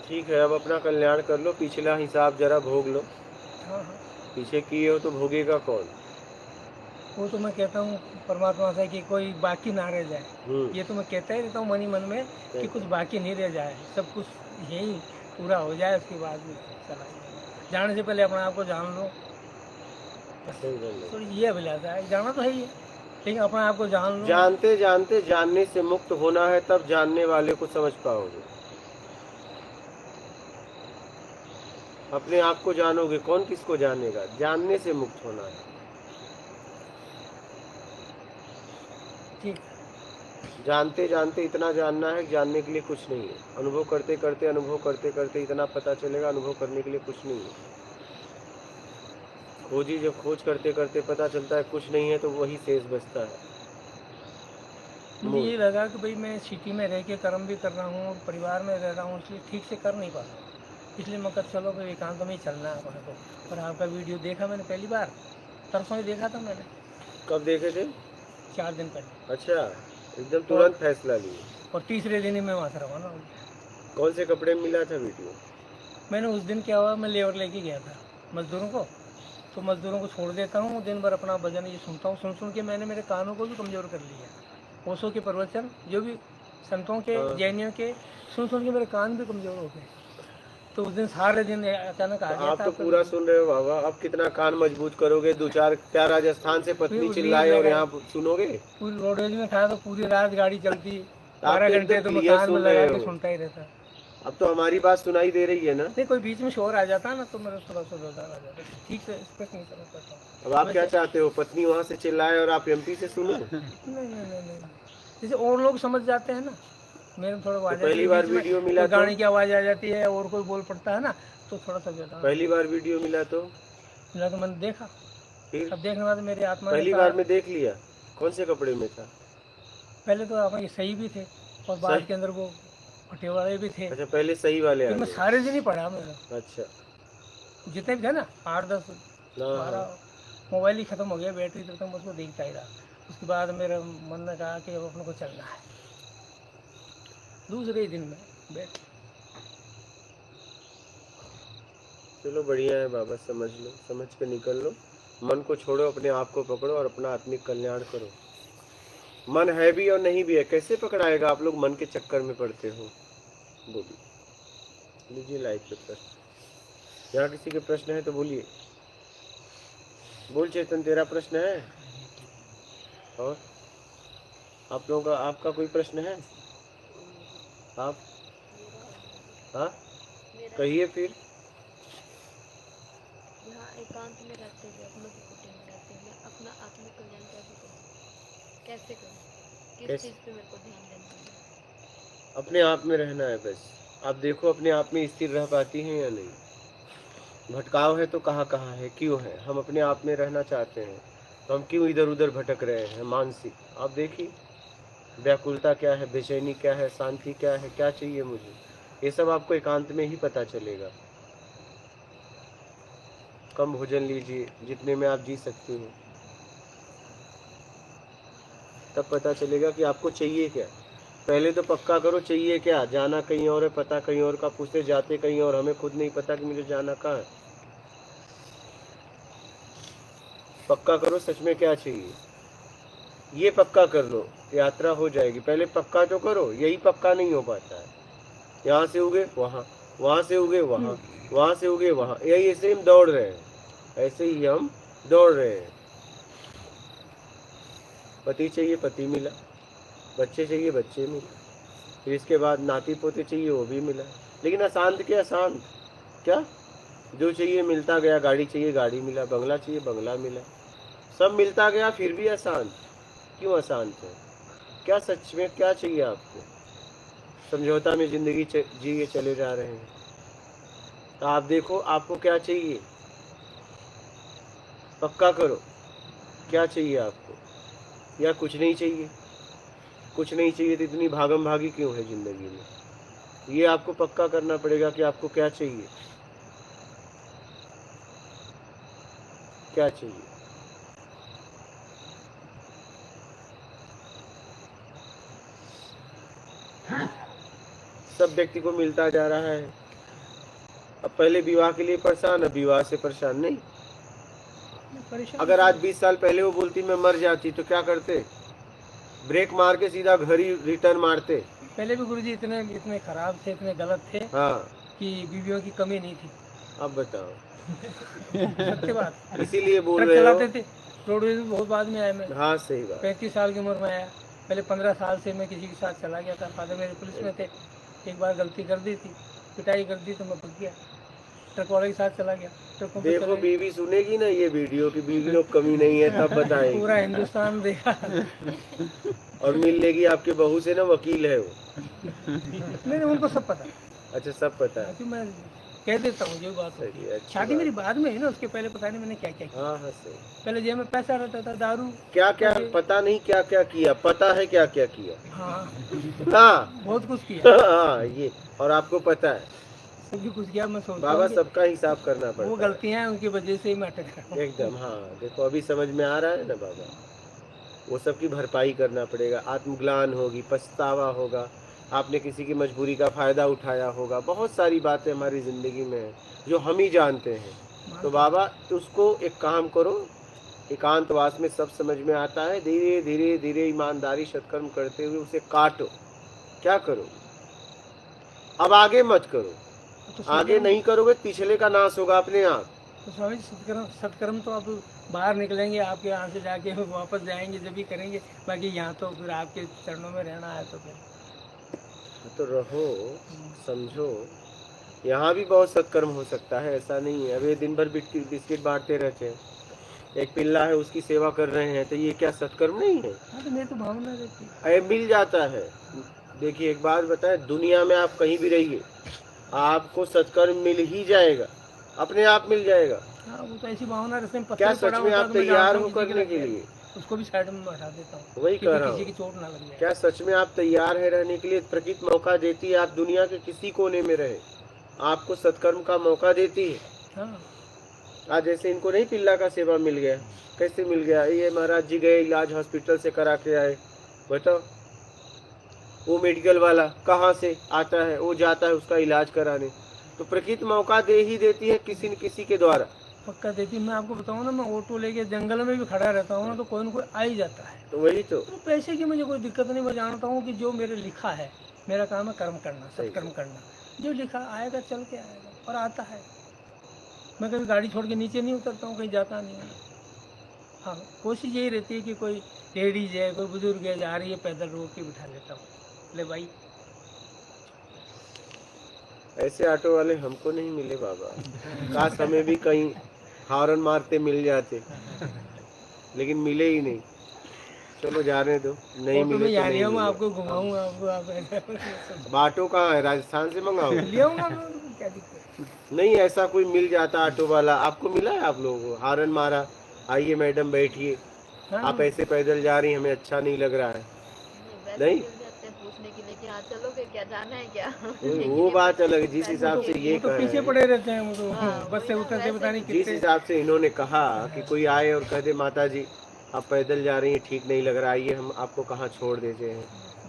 ठीक है, अब अपना कल्याण कर लो, पिछला हिसाब जरा भोग लो। हाँ हाँ, पीछे किए हो तो भोगेगा कौन? वो तो मैं कहता हूँ परमात्मा से कि कोई बाकी ना रह जाए। ये तो मैं कहता ही रहता हूँ मन ही मन में कि कुछ बाकी नहीं रह जाए, सब कुछ यही पूरा हो जाए, उसके बाद में चला जाए। जाने से पहले अपने आप को जान लो, सही बोल रहे हो। तो ये अभिलाषा है। जाना तो है ही है, लेकिन अपने आप को जान लो। जानते जानते जानने से मुक्त होना है, तब जानने वाले को समझ पाओगे। अपने आप को जानोगे, कौन किसको जानेगा? जानने से मुक्त होना है। ठीक, जानते जानते इतना जानना है, जानने के लिए कुछ नहीं है। अनुभव करते करते इतना पता चलेगा, अनुभव करने के लिए कुछ नहीं है। खोजी जब खोज करते करते पता चलता है कुछ नहीं है, तो वही शेष बचता है। मुझे ये लगा कि भाई मैं सिटी में रह के कर्म भी कर रहा हूँ और परिवार में रह रहा हूँ, इसलिए ठीक से कर नहीं पा रहा हूँ। इसलिए मैं कहा चलो भाई एकांत में ही चलना है अपने को। और आपका वीडियो देखा मैंने पहली बार, परसों ही देखा था मैंने, कब देखे थे? 4 दिन पहले। अच्छा, एकदम तुरंत फैसला लिए। और तीसरे दिन ही मैं वहाँ से रवाना हो गया। कौन से कपड़े में मिला था वीडियो? मैंने उस दिन क्या हुआ, मैं लेबर लेके गया था मजदूरों को, तो मजदूरों को छोड़ देता हूँ, दिन भर अपना भजन ये सुनता हूँ। सुन के मैंने मेरे कानों को भी कमज़ोर कर लिया। ओशो के प्रवचन जो भी संतों के, जैनियों के सुन के मेरे कान भी कमज़ोर हो गए। तो उस दिन सारे दिन अचानक आ गया आप था। तो पूरा सुन रहे हो बाबा, अब कितना कान मजबूत करोगे? 2-4 क्या राजस्थान से पत्नी चिल्लाए और यहाँ सुनोगे? पूरी रोडेज में था तो पूरी रात गाड़ी चलती, आप 12 तो घंटे तो एकदम मैं clear कान में सुन रहे लगा के हो। सुनता ही रहता। अब तो हमारी बात सुनाई दे रही है ना? नहीं, कोई बीच में शोर आ जाता है ना, तो मेरा थोड़ा सा बेकार आ जाता है। ठीक से स्पष्ट नहीं समझ पाता हूँ। अब आप क्या चाहते हो? पत्नी वहाँ से चिल्लाए और आप एमपी से सुनो? नहीं, जैसे और लोग समझ जाते हैं ना, मेरे थोड़ा आवाज पहली बार वीडियो मिला तो? गाड़ी की आवाज़ आ जाती है और कोई बोल पड़ता है ना, तो थोड़ा सा बेकार पहली बार वीडियो मिला तो? मिला। तो मैंने देखा, फिर अब देखने के बाद मेरी आत्मा ने पहली कहा- बार में देख लिया? कौन से कपड़े में था? पहले तो आप ये सही भी थे और बाद के अंदर वो फटे वाले भी थे। अच्छा, पहले सही वाले आ फिर मैं गए। सारे दिन ही पढ़ा मेरा, अच्छा, जितने भी थे ना 8-10 हाँ। 12, मोबाइल ही खत्म हो गया, बैटरी तब तक मुझको देखता ही रहा। उसके बाद मेरे मन ने कहा कि अब अपने को चलना है। दूसरे ही दिन में बैठ, चलो बढ़िया है बाबा, समझ लो, समझ के निकल लो। मन को छोड़ो, अपने आप को पकड़ो और अपना आत्मिक कल्याण करो। मन है भी और नहीं भी है, कैसे पकड़ाएगा? आप लोग मन के चक्कर में पड़ते हो। बोलिए, लीजिए लाइव पे प्रश्न। यहाँ किसी के प्रश्न है तो बोलिए। बोल चेतन, तेरा प्रश्न है? और आप लोगों का, आपका कोई प्रश्न है? आप हाँ कहिए फिर। यहाँ एकांत में रहते हुए, अपनों की कुटी में रहते हुए अपना आत्मिक कल्याण कैसे करूँ? किस कैसे? चीज़ पे मेरे को ध्यान देना है? अपने आप में रहना है बस। आप देखो अपने आप में स्थिर रह पाती हैं या नहीं? भटकाव है तो कहाँ है, क्यों है? हम अपने आप में रहना चाहते हैं तो हम क्यों इधर उधर भटक रहे हैं मानसिक? आप देखिए, व्याकुलता क्या है, बेचैनी क्या है, शांति क्या है, क्या चाहिए मुझे, ये सब आपको एकांत में ही पता चलेगा। कम भोजन लीजिए, जितने में आप जी सकते हो, तब पता चलेगा कि आपको चाहिए क्या। पहले तो पक्का करो चाहिए क्या। जाना कहीं और है, पता कहीं और का, पूछते जाते कहीं और, हमें खुद नहीं पता कि मुझे जाना कहाँ है। पक्का करो सच में क्या चाहिए, ये पक्का कर लो, यात्रा हो जाएगी। पहले पक्का तो करो, यही पक्का नहीं हो पाता है। यहाँ से उगे वहाँ, वहाँ से उगे वहाँ, वहाँ से उगे वहाँ, यही ऐसे हम दौड़ रहे हैं, ऐसे ही हम दौड़ रहे हैं। पति चाहिए, पति मिला। बच्चे चाहिए, बच्चे मिले। फिर इसके बाद नाती पोते चाहिए, वो भी मिला। लेकिन अशांत के अशांत क्या, जो चाहिए मिलता गया। गाड़ी चाहिए, गाड़ी मिला। बंगला चाहिए, बंगला मिला। सब मिलता गया, फिर भी अशांत। क्यों अशांत है? क्या सच में क्या चाहिए आपको? समझौता में जिंदगी जिए चले जा रहे हैं। तो आप देखो आपको क्या चाहिए, पक्का करो क्या चाहिए आपको, या कुछ नहीं चाहिए। कुछ नहीं चाहिए तो इतनी भागम भागी क्यों है जिंदगी में? ये आपको पक्का करना पड़ेगा कि आपको क्या चाहिए, क्या चाहिए। सब व्यक्ति को मिलता जा रहा है, अब पहले विवाह के लिए परेशान, अब विवाह से परेशान नहीं। परेशान अगर आज 20 साल पहले वो बोलती मैं मर जाती तो क्या करते? ब्रेक मार के सीधा घर ही रिटर्न मारते। पहले भी गुरुजी इतने इतने खराब थे, इतने गलत थे हाँ, कि बीवियों की कमी नहीं थी। अब बताओ। सत्य बात। इसीलिए बोल ट्रक रहे चलाते हो। थे, रोडवेज में बहुत बाद में आया मैं, हाँ सही बात। 35 साल की उम्र में आया। पहले 15 साल से मैं किसी के साथ चला गया था। फादर मेरे पुलिस में थे, एक बार गलती कर दी थी, पिटाई कर दी तो मैं भग गया, ट्रक वाले के साथ चला गया। ट्रकों पे देखो चले, बीवी सुनेगी ना ये वीडियो की बीवी लोग कमी नहीं है तब बताएगी। पूरा हिंदुस्तान देखा। और मिल लेगी आपके बहू से ना, वकील है वो। नहीं उनको सब पता है। अच्छा सब पता है। क्योंकि मैं कह देता हूँ जो बात होती सही है। है, अच्छी शादी बात। मेरी बाद में है ना, उसके पहले पता नहीं मैंने क्या क्या किया। हाँ हाँ सही। पहले जेब में पैसा रहता था, दारू। क्या क्या पता नहीं क्या क्या किया, पता है क्या क्या किया। हाँ हाँ बहुत कुछ किया, हाँ ये, और आपको पता है सभी कुछ किया। मैं सोचता बाबा हूँ कि सबका हिसाब करना वो पड़ता है। गलतियां हैं, उनकी वजह से ही मैं अटक रहा हूँ। एकदम हाँ, देखो अभी समझ में आ रहा है ना बाबा, वो सब की भरपाई करना पड़ेगा। आत्मग्लान होगी, पछतावा होगा, आपने किसी की मजबूरी का फायदा उठाया होगा, बहुत सारी बातें हमारी जिंदगी में है जो हम ही जानते हैं। तो बाबा उसको एक काम करो, एकांतवास में सब समझ में आता है। धीरे धीरे धीरे ईमानदारी सत्कर्म करते हुए उसे काटो। क्या करो, अब आगे मत करो। तो आगे नहीं करोगे पिछले का नाश होगा अपने आप। तो स्वामी जी, सत्कर्म तो अब बाहर निकलेंगे, आपके यहाँ से जाके वापस जाएंगे जब भी करेंगे। बाकी यहाँ तो फिर आपके चरणों में रहना है तो फिर तो रहो, समझो यहाँ भी बहुत सत्कर्म हो सकता है, ऐसा नहीं है। अब ये दिन भर बिस्किट बांटते रहते हैं, एक पिल्ला है उसकी सेवा कर रहे हैं, तो ये क्या सत्कर्म नहीं है? हाँ, तो मेरी तो भावना रहती है। अरे मिल जाता है। देखिए एक बात बताएं, दुनिया में आप कहीं भी रहिए आपको सत्कर्म मिल ही जाएगा, अपने आप मिल जाएगा। हाँ वो तो ऐसी भावना रहती है। क्या सच में आप तैयार हो करने के लिए? उसको भी साइड में हटा देता हूँ, वही कह रहा किसी की हूँ, चोट ना लग जाए। क्या सच में आप तैयार है रहने के लिए? प्रकृति मौका देती है, आप दुनिया के किसी कोने में रहे, आपको सत्कर्म का मौका देती है। हाँ आज जैसे इनको नहीं पिल्ला का सेवा मिल गया, कैसे मिल गया? ये महाराज जी गए इलाज हॉस्पिटल से करा के आए, बताओ वो मेडिकल वाला कहाँ से आता है? वो जाता है उसका इलाज कराने। तो प्रकृति मौका दे ही देती है किसी न किसी के द्वारा। पक्का देती। मैं आपको बताऊँ ना, मैं ऑटो लेके जंगल में भी खड़ा रहता हूँ ना, तो कोई ना कोई आ ही जाता है। तो वही तो पैसे की मुझे कोई दिक्कत नहीं। मैं जानता हूँ कि जो मेरे लिखा है, मेरा काम है कर्म करना, सत्कर्म करना। जो लिखा आएगा चल के आएगा, और आता है। मैं कभी गाड़ी छोड़ के नीचे नहीं उतरता हूँ, कहीं जाता नहीं हूँ। हाँ कोशिश यही रहती है कि कोई लेडीज है, कोई बुजुर्ग है जा रही है पैदल, रोक के बिठा लेता हूँ, ले भाई। ऐसे ऑटो वाले हमको नहीं मिले बाबा, काश हमें भी कहीं हॉर्न मारते मिल जाते, लेकिन मिले ही नहीं। चलो जाने दो, नहीं ऑटो मिले में तो जा रही नहीं हूँ, मैं मिले। आपको घुमाऊंगा, आपको आप ऑटो कहाँ है? राजस्थान से मंगाओ? ले आऊंगा मैं, क्या दिक्कत। नहीं ऐसा कोई मिल जाता ऑटो वाला। आपको मिला है? आप लोगों को हॉर्न मारा, आइए मैडम बैठिए, हाँ, आप ऐसे पैदल जा रही हैं, हमें अच्छा नहीं लग रहा है। वैसे नहीं? मिल जाते हैं पूछने के लिए कि हाँ चलोगे क्या, जाना है क्या? वो बात अलग है। जिस हिसाब से ये वो तो कह पीछे रहे हैं, पड़े रहते हैं, वो तो हाँ, बस से वही ना, उतरते पता नहीं जिस कितने। हिसाब से इन्होंने कहा कि कोई आए और कह दे माता जी आप पैदल जा रही हैं, ठीक नहीं लग रहा, आइए हम आपको कहाँ छोड़ देते हैं,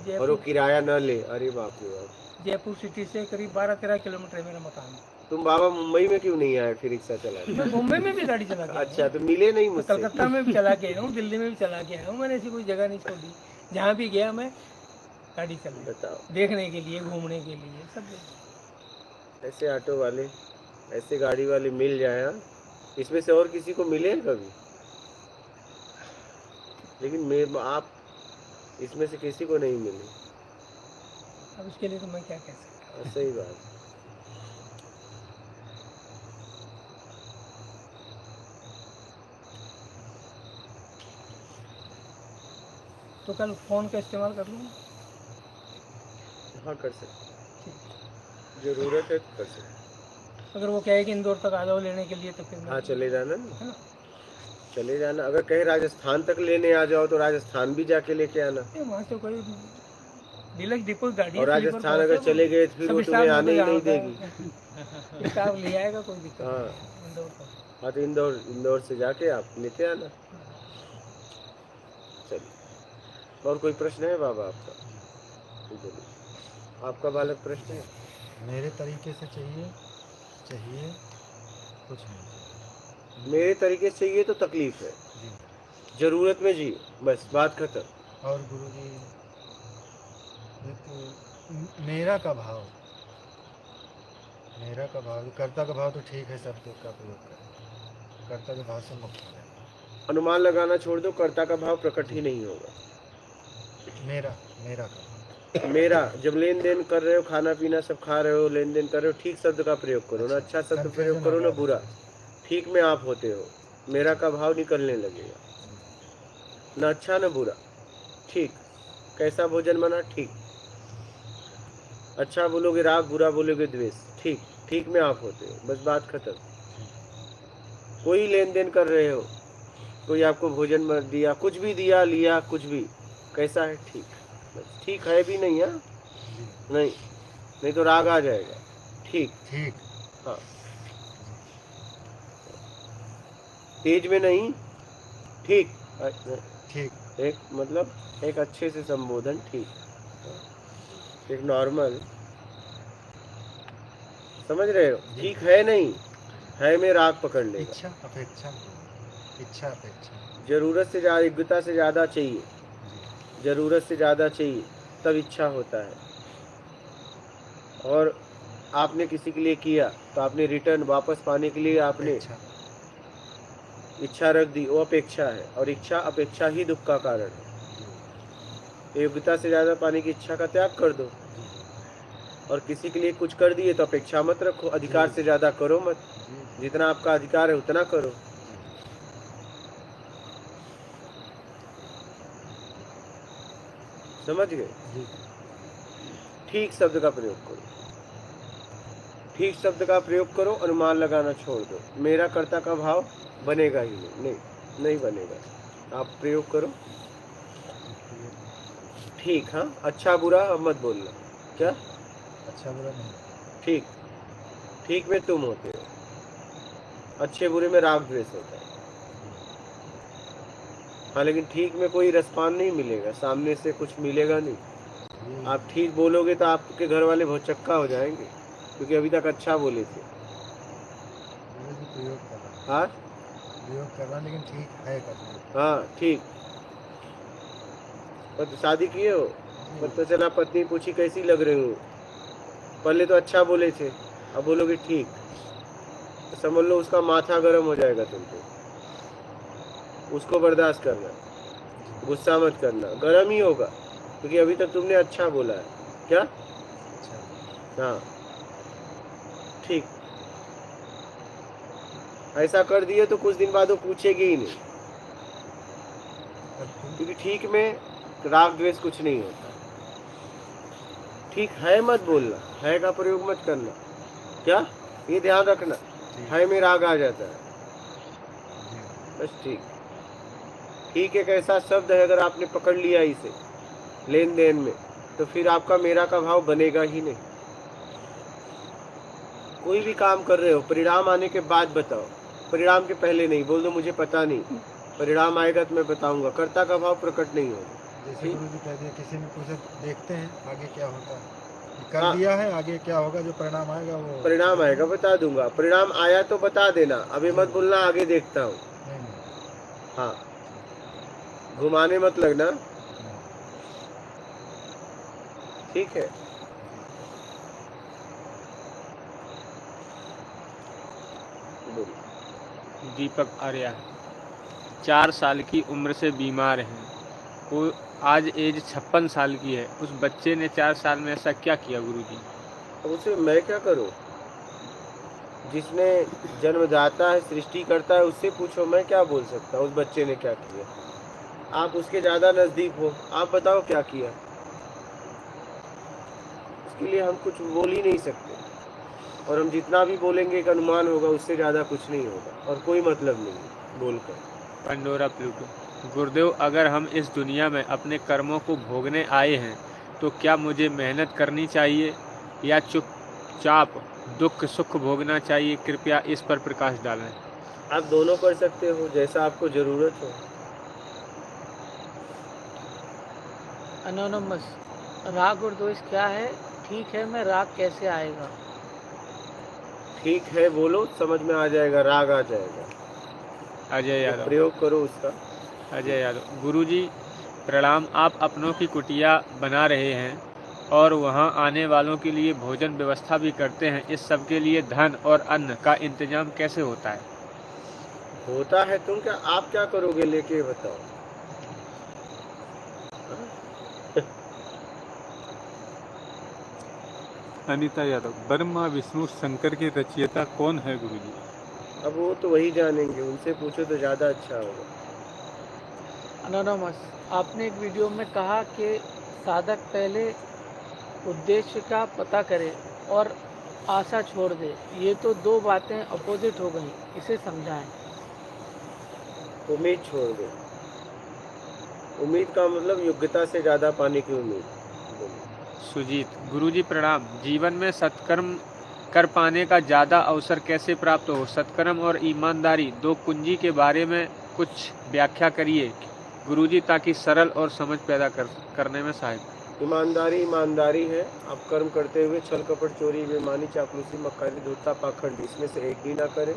और वो जयपुर किराया न ले। अरे बाप रे बाप, जयपुर सिटी से करीब 12-13 किलोमीटर है मेरा मकान। तुम बाबा मुंबई में क्यों नहीं आए फिर रिक्शा चला के? मैं मुंबई में भी गाड़ी चला के आया हूँ। अच्छा तो मिले नहीं मैं मुझसे? कलकत्ता में भी चला के आया हूँ, दिल्ली में भी चला के आया हूँ। मैंने ऐसी कोई जगह नहीं छोड़ी, जहाँ भी गया मैं गाड़ी चला, बताओ, देखने के लिए, घूमने के लिए, सब जगह। ऐसे ऑटो वाले, ऐसे गाड़ी वाले मिल जाए। हाँ? इसमें से और किसी को मिले हैं कभी? लेकिन मैं आप इसमें से किसी को नहीं मिले। अब इसके लिए तो मैं क्या कह सकता हूँ। सही बात। तो कल फ़ोन का इस्तेमाल कर लूँगा। हाँ कर सकते, जरूरत है तो कर सकते। अगर वो कहे कि इंदौर तक आ जाओ लेने के लिए, तो फिर मैं, हाँ चले जाना है ना, ना। चले जाना। अगर कहे राजस्थान तक लेने आ जाओ तो राजस्थान भी जाके लेके आना। वहाँ से कोई डीलक्स डिपो गाड़ी है, और स्लीपर राजस्थान कोच अगर है, चले गए तो फिर सब वो स्टाफ तुम्हें में आने ही तो नहीं जाता है। देगी। स्टाफ ले आएगा, कोई दिक्कत हाँ नहीं इंदौर को। हाँ तो इंदौर से जाके आप लेते आना। चलिए, और कोई प्रश्न है बाबा आपका? बोलिए, आपका बालक प्रश्न है? मेरे तरीके से चाहिए चाहिए, कुछ नहीं चाहिए। मेरे तरीके से चाहिए तो तकलीफ है, जी। जरूरत में जी, बस बात खत्म। और गुरु जी मेरा का भाव, मेरा का भाव, कर्ता का भाव तो ठीक है, शब्द का प्रयोग करें, कर्ता के भाव से मुक्त हो जाए। अनुमान लगाना छोड़ दो, कर्ता का भाव प्रकट ही नहीं होगा। मेरा मेरा का भाव, मेरा, जब लेन देन कर रहे हो, खाना पीना सब खा रहे हो, लेन देन कर रहे हो, ठीक शब्द का प्रयोग करो ना, अच्छा शब्द प्रयोग करो ना बुरा। ठीक में आप होते हो, मेरा का भाव निकलने लगेगा, ना अच्छा ना बुरा, ठीक। कैसा भोजन बना, ठीक। अच्छा बोलोगे राग, बुरा बोलोगे द्वेष, ठीक। ठीक में आप होते हो, बस बात खत्म। कोई लेन देन कर रहे हो, कोई आपको भोजन दिया, कुछ भी दिया लिया, कुछ भी, कैसा है, ठीक। बस ठीक है भी नहीं है, नहीं, नहीं तो राग आ जाएगा, ठीक। ठीक। हाँ, तेज में नहीं, ठीक। ठीक। एक मतलब एक अच्छे से संबोधन, ठीक। एक नॉर्मल, समझ रहे हो, ठीक है नहीं है में राग पकड़ लेगा। इच्छा अपेक्षा, इच्छा अपेक्षा, जरूरत से ज्यादा, योग्यता से ज्यादा चाहिए, जरूरत से ज्यादा चाहिए तब इच्छा होता है। और आपने किसी के लिए किया तो आपने रिटर्न वापस पाने के लिए आपने इच्छा, इच्छा रख दी, वो अपेक्षा है। और इच्छा अपेक्षा ही दुख का कारण है। तो योग्यता से ज्यादा पाने की इच्छा का त्याग कर दो। और किसी के लिए कुछ कर दिए तो अपेक्षा मत रखो, अधिकार से ज्यादा करो मत, जितना आपका अधिकार है उतना करो। समझ गए? ठीक शब्द का प्रयोग करो, ठीक शब्द का प्रयोग करो, अनुमान लगाना छोड़ दो। मेरा कर्ता का भाव बनेगा ही नहीं, नहीं नहीं बनेगा। आप प्रयोग करो, ठीक। हाँ, अच्छा बुरा अब मत बोलना, क्या अच्छा बुरा नहीं, ठीक। ठीक में तुम होते हो, अच्छे बुरे में राग द्वेष होता है। हाँ, लेकिन ठीक में कोई रसपान नहीं मिलेगा, सामने से कुछ मिलेगा नहीं। आप ठीक बोलोगे तो आपके घर वाले बहुत चक्का हो जाएंगे, क्योंकि अभी तक अच्छा बोले थे। प्रयोग कर रहा, हाँ प्रयोग कर रहा, लेकिन ठीक है करना। हाँ, ठीक। और शादी किए हो, पता चला पत्नी पूछी कैसी लग रही हूँ, पहले तो अच्छा बोले थे, अब बोलोगे ठीक, तो समझ लो उसका माथा गर्म हो जाएगा तुमको। उसको बर्दाश्त करना, गुस्सा मत करना, गर्म ही होगा, क्योंकि अभी तक तुमने अच्छा बोला है। क्या? हाँ, ठीक। ऐसा कर दिए तो कुछ दिन बाद वो पूछेगी ही नहीं, क्योंकि ठीक में राग द्वेष कुछ नहीं होता। ठीक है मत बोलना, है का प्रयोग मत करना, क्या? ये ध्यान रखना, है में राग आ जाता है, बस। ठीक, ठीक एक ऐसा शब्द है, अगर आपने पकड़ लिया इसे लेन देन में, तो फिर आपका मेरा का भाव बनेगा ही नहीं। कोई भी काम कर रहे हो, परिणाम आने के बाद बताओ, परिणाम के पहले नहीं। बोल दो मुझे पता नहीं, परिणाम आएगा तो मैं बताऊंगा। कर्ता का भाव प्रकट नहीं होगा। जैसे गुरु जी कह दिया, किसी ने पूछा देखते हैं आगे क्या होता है, कर दिया है, आगे क्या होगा, जो परिणाम आएगा वो परिणाम आएगा, बता दूंगा। परिणाम आया तो बता देना, अभी मत बोलना आगे देखता हूँ। हाँ, घुमाने मत लगना, ठीक है? दीपक आर्या 4 साल की उम्र से बीमार हैं। वो आज एज 56 साल की है। उस बच्चे ने 4 साल में ऐसा क्या किया गुरुजी? अब उसे मैं क्या करूं? जिसने जन्मदाता है, सृष्टि करता है, उससे पूछो, मैं क्या बोल सकता हूँ उस बच्चे ने क्या किया। आप उसके ज्यादा नजदीक हो, आप बताओ क्या किया। उसके लिए हम कुछ बोल ही नहीं सकते, और हम जितना भी बोलेंगे एक अनुमान होगा, उससे ज्यादा कुछ नहीं होगा, और कोई मतलब नहीं बोलकर। Pandora Pluto. गुरुदेव, अगर हम इस दुनिया में अपने कर्मों को भोगने आए हैं तो क्या मुझे मेहनत करनी चाहिए या चुपचाप दुख सुख भोगना चाहिए? कृपया इस पर प्रकाश डालें। आप दोनों कर सकते हो, जैसा आपको जरूरत हो। अनोनमस, राग और द्वेष क्या है? ठीक है, मैं राग कैसे आएगा? ठीक है बोलो, समझ में आ जाएगा, राग आ जाएगा। अजय तो यादव। प्रयोग करो उसका। अजय यादव। गुरुजी प्रणाम। आप अपनों की कुटिया बना रहे हैं और वहां आने वालों के लिए भोजन व्यवस्था भी करते हैं। इस सब के लिए धन और अन्न का इंतजाम कैसे होता है? होता है, तुम क्या, आप क्या करोगे लेके, बताओ। अनीता यादव। ब्रह्मा विष्णु शंकर के रचयिता कौन है गुरुजी? अब वो तो वही जानेंगे, उनसे पूछो तो ज्यादा अच्छा होगा। अनोनमस, आपने एक वीडियो में कहा कि साधक पहले उद्देश्य का पता करे और आशा छोड़ दे। ये तो दो बातें अपोजिट हो गई, इसे समझाएं। उम्मीद छोड़ दो। उम्मीद का मतलब योग्यता से ज्यादा पाने की उम्मीद। सुजीत। गुरुजी प्रणाम। जीवन में सत्कर्म कर पाने का ज़्यादा अवसर कैसे प्राप्त हो? सत्कर्म और ईमानदारी दो कुंजी के बारे में कुछ व्याख्या करिए गुरुजी, ताकि सरल और समझ पैदा करने में सहायक। ईमानदारी है, आप कर्म करते हुए छल कपट चोरी बेईमानी चापलूसी मक्कारी धूर्तता पाखंड इसमें से एक भी ना करें।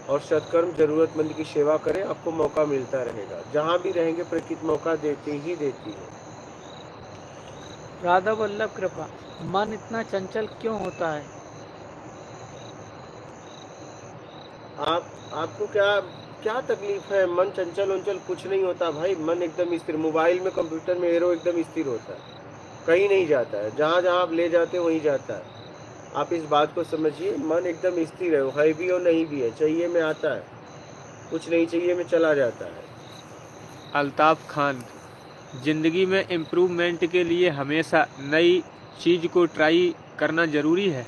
और सत्कर्म जरूरतमंद की सेवा करें, आपको मौका मिलता रहेगा। जहाँ भी रहेंगे प्रकृति मौका देती ही देती है। राधा वल्लभ कृपा, मन इतना चंचल क्यों होता है? आपको क्या तकलीफ है? मन चंचल उंचल कुछ नहीं होता भाई। मन एकदम स्थिर, मोबाइल में कंप्यूटर में एरो एकदम स्थिर होता है, कहीं नहीं जाता है। जहाँ जहाँ आप ले जाते हो वहीं जाता है। आप इस बात को समझिए, मन एकदम स्थिर है भी और नहीं भी है। चाहिए में आता है, कुछ नहीं चाहिए में चला जाता है। अल्ताफ खान। जिंदगी में इम्प्रूवमेंट के लिए हमेशा नई चीज को ट्राई करना जरूरी है।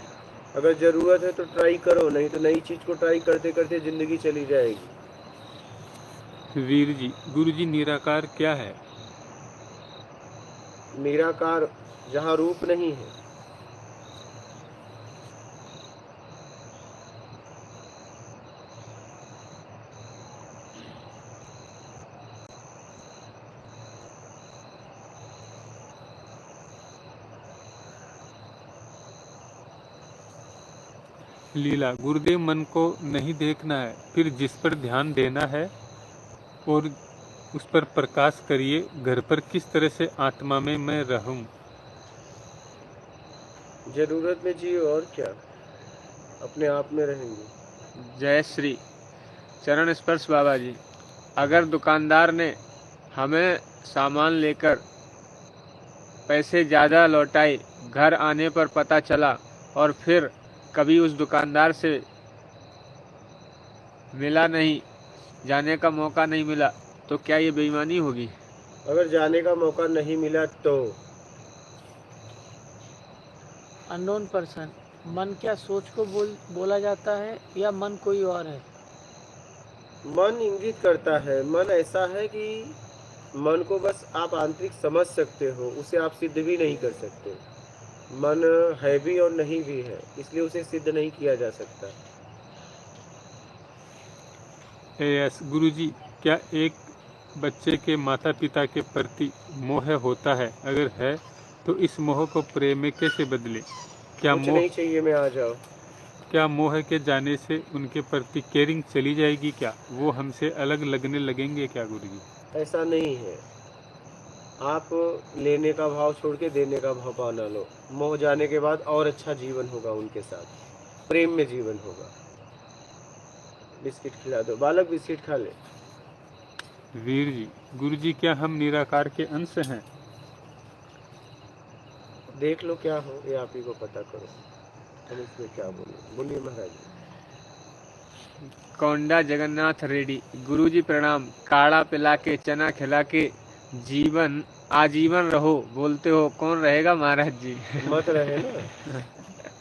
अगर जरूरत है तो ट्राई करो, नहीं तो नई चीज को ट्राई करते करते जिंदगी चली जाएगी। वीर जी। गुरुजी निराकार क्या है? निराकार जहाँ रूप नहीं है। लीला। गुरुदेव मन को नहीं देखना है, फिर जिस पर ध्यान देना है और उस पर प्रकाश करिए। घर पर किस तरह से आत्मा में मैं रहूं? जरूरत में जियो और क्या, अपने आप में रहेंगे। जय श्री चरण स्पर्श बाबा जी। अगर दुकानदार ने हमें सामान लेकर पैसे ज़्यादा लौटाए, घर आने पर पता चला और फिर कभी उस दुकानदार से मिला नहीं, जाने का मौका नहीं मिला, तो क्या ये बेईमानी होगी? अगर जाने का मौका नहीं मिला तो अननोन पर्सन, मन क्या सोच को बोला जाता है या मन कोई और है? मन इंगित करता है। मन ऐसा है कि मन को बस आप आंतरिक समझ सकते हो, उसे आप सिद्ध भी नहीं कर सकते। मन है भी और नहीं भी है, इसलिए उसे सिद्ध नहीं किया जा सकता। एस गुरुजी, क्या एक बच्चे के माता पिता के प्रति मोह होता है? अगर है तो इस मोह को प्रेम में कैसे बदले? क्या कुछ मोह नहीं चाहिए में आ जाओ। क्या मोह के जाने से उनके प्रति केयरिंग चली जाएगी? क्या वो हमसे अलग लगने लगेंगे क्या गुरुजी? ऐसा नहीं है। आप लेने का भाव छोड़ के देने का भाव बना लो। मोह जाने के बाद और अच्छा जीवन होगा उनके साथ, प्रेम में जीवन होगा। बिस्किट खिला दो, बालक बिस्किट खा ले। वीर जी। गुरुजी, क्या हम निराकार के अंश हैं? देख लो क्या हो, ये आप ही को पता करो। हम इसमें क्या बोले? बोलिए महाराज। कोंडा जगन्नाथ रेड्डी। गुरुजी प्रणाम। काढ़ा पिला के चना खिला के जीवन आजीवन रहो बोलते हो, कौन रहेगा महाराज जी? मत रहे ना।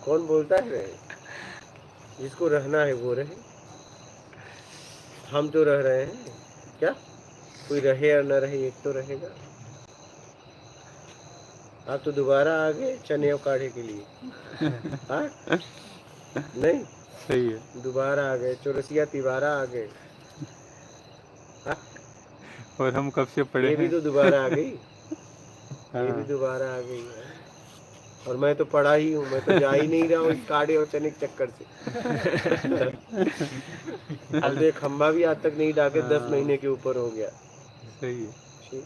कौन बोलता है रहे? जिसको रहना है वो रहे। हम तो रह रहे हैं, क्या कोई रहे या न रहे, एक तो रहेगा। आप तो दोबारा आ गए चने और काढ़े के लिए। हाँ? नहीं, सही है। दोबारा आ गए, चौरसिया तिबारा आ गए। हाँ? और हम कब से पढ़े ये भी हैं? तो दोबारा आ गई। ये हाँ। भी दोबारा आ गई है। और मैं तो पढ़ा ही हूँ, मैं तो जा ही नहीं रहा हूँ इस काढ़े और चने के चक्कर से। अब देख खंबा भी आज तक नहीं डाके 10 महीने के ऊपर हो गया। सही है। ठीक।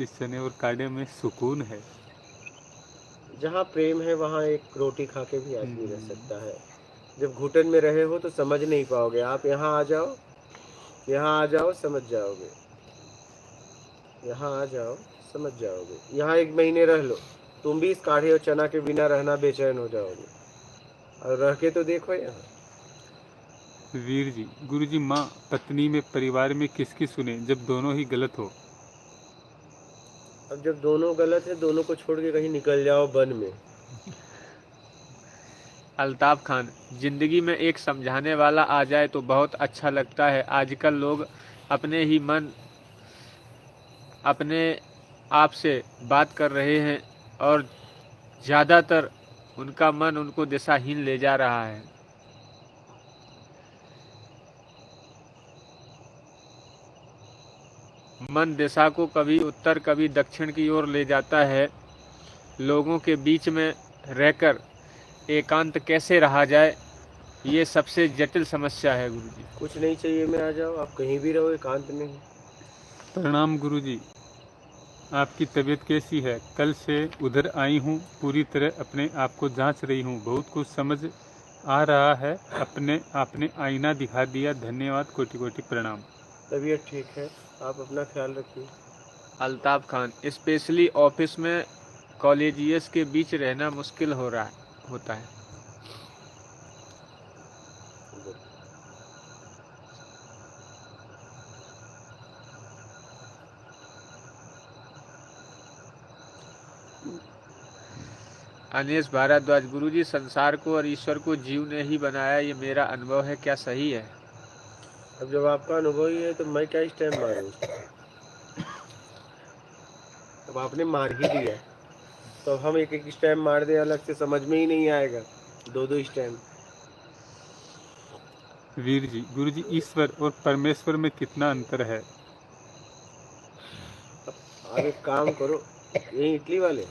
इस चने और काढ़े में सुकून है। जहाँ प्रेम है वहाँ एक रोटी खा के भी आदमी रह सकता है। जब घुटन में रहे हो तो समझ नहीं पाओगे। आप यहाँ आ जाओ, यहाँ आ जाओ, समझ जाओगे। यहाँ आ जाओ, समझ जाओगे। यहाँ 1 महीने रह लो, तुम भी इस काढ़े और चना के बिना रहना बेचैन हो जाओगे। और रह के तो देखो यहाँ। वीर जी, गुरु जी, माँ पत्नी में परिवार में किसकी सुने जब दोनों ही गलत हो? अब जब दोनों गलत है, दोनों को छोड़ के कहीं निकल जाओ वन में। अल्ताफ खान, जिंदगी में एक समझाने वाला आ जाए तो बहुत अच्छा लगता है। आजकल लोग अपने ही मन अपने आप से बात कर रहे हैं और ज़्यादातर उनका मन उनको दिशाहीन ले जा रहा है। मन दिशा को कभी उत्तर कभी दक्षिण की ओर ले जाता है। लोगों के बीच में रहकर एकांत कैसे रहा जाए, ये सबसे जटिल समस्या है गुरुजी। कुछ नहीं चाहिए मैं आ जाओ, आप कहीं भी रहो, एकांत में ही। प्रणाम गुरु जी, आपकी तबीयत कैसी है? कल से उधर आई हूँ, पूरी तरह अपने आप को जांच रही हूँ, बहुत कुछ समझ आ रहा है। आपने आईना दिखा दिया, धन्यवाद, कोटि कोटि प्रणाम। तबीयत ठीक है, आप अपना ख्याल रखिए। अल्ताफ खान, स्पेशली ऑफिस में कॉलेजियस के बीच रहना मुश्किल होता है। अनिश भारद्वाज, गुरुजी, संसार को और ईश्वर को जीव ने ही बनाया, ये मेरा अनुभव है, क्या सही है? अब जब आपका अनुभव ही है तो मैं क्या स्टैम्प मारूं? अब आपने मार ही दिया, तो हम एक एक स्टैम्प मार दे अलग से, समझ में ही नहीं आएगा। 2-2 स्टैम्प। वीर जी, गुरु जी, ईश्वर और परमेश्वर में कितना अंतर है? आप एक काम करो, ये इटली वाले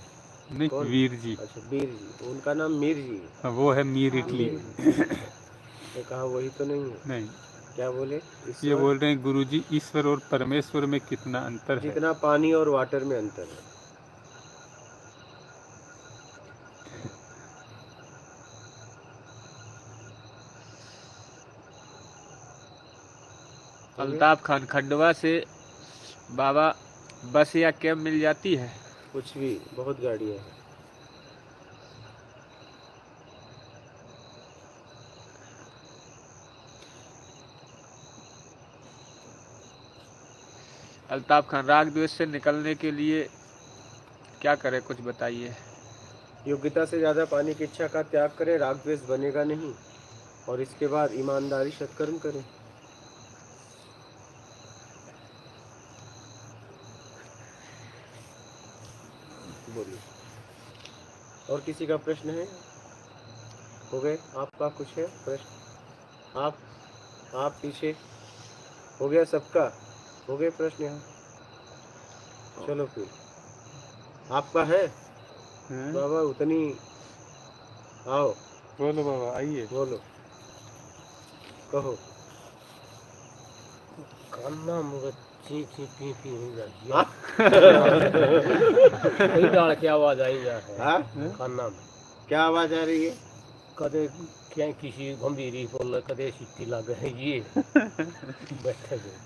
नहीं, कौन? वीर जी। अच्छा, वीर जी, उनका नाम मीर जी है। हाँ, वो है मीर इटली। ये कहा वही तो नहीं है। नहीं, क्या बोले? ये बोल रहे हैं गुरु जी, ईश्वर और परमेश्वर में कितना अंतर है? जितना पानी और वाटर में अंतर है। अल्ताफ खान, खंडवा से बाबा बस या कैब मिल जाती है? कुछ भी, बहुत गाड़ियाँ हैं। अल्ताफ खान, राग द्वेष से निकलने के लिए क्या करें, कुछ बताइए। योग्यता से ज्यादा पाने की इच्छा का त्याग करें, राग द्वेष बनेगा नहीं। और इसके बाद ईमानदारी सत्कर्म करें। बोलिए, और किसी का प्रश्न है? हो गए? आपका कुछ है प्रश्न? आप पीछे हो गया सबका? हो गए प्रश्न यहाँ? चलो फिर, आपका है हैं? बाबा? उतनी आओ, बोलो बाबा, आइए। बोलो, कहो। कान्ना मुझे ची ची पी पी हो जाती कई डाल की आवाज आई जा है। हाँ? कान्ना में क्या आवाज आ रही है? कदे क्या किसी गंभीरी बोल, कदे सिक्की लग है ये बैठे गए।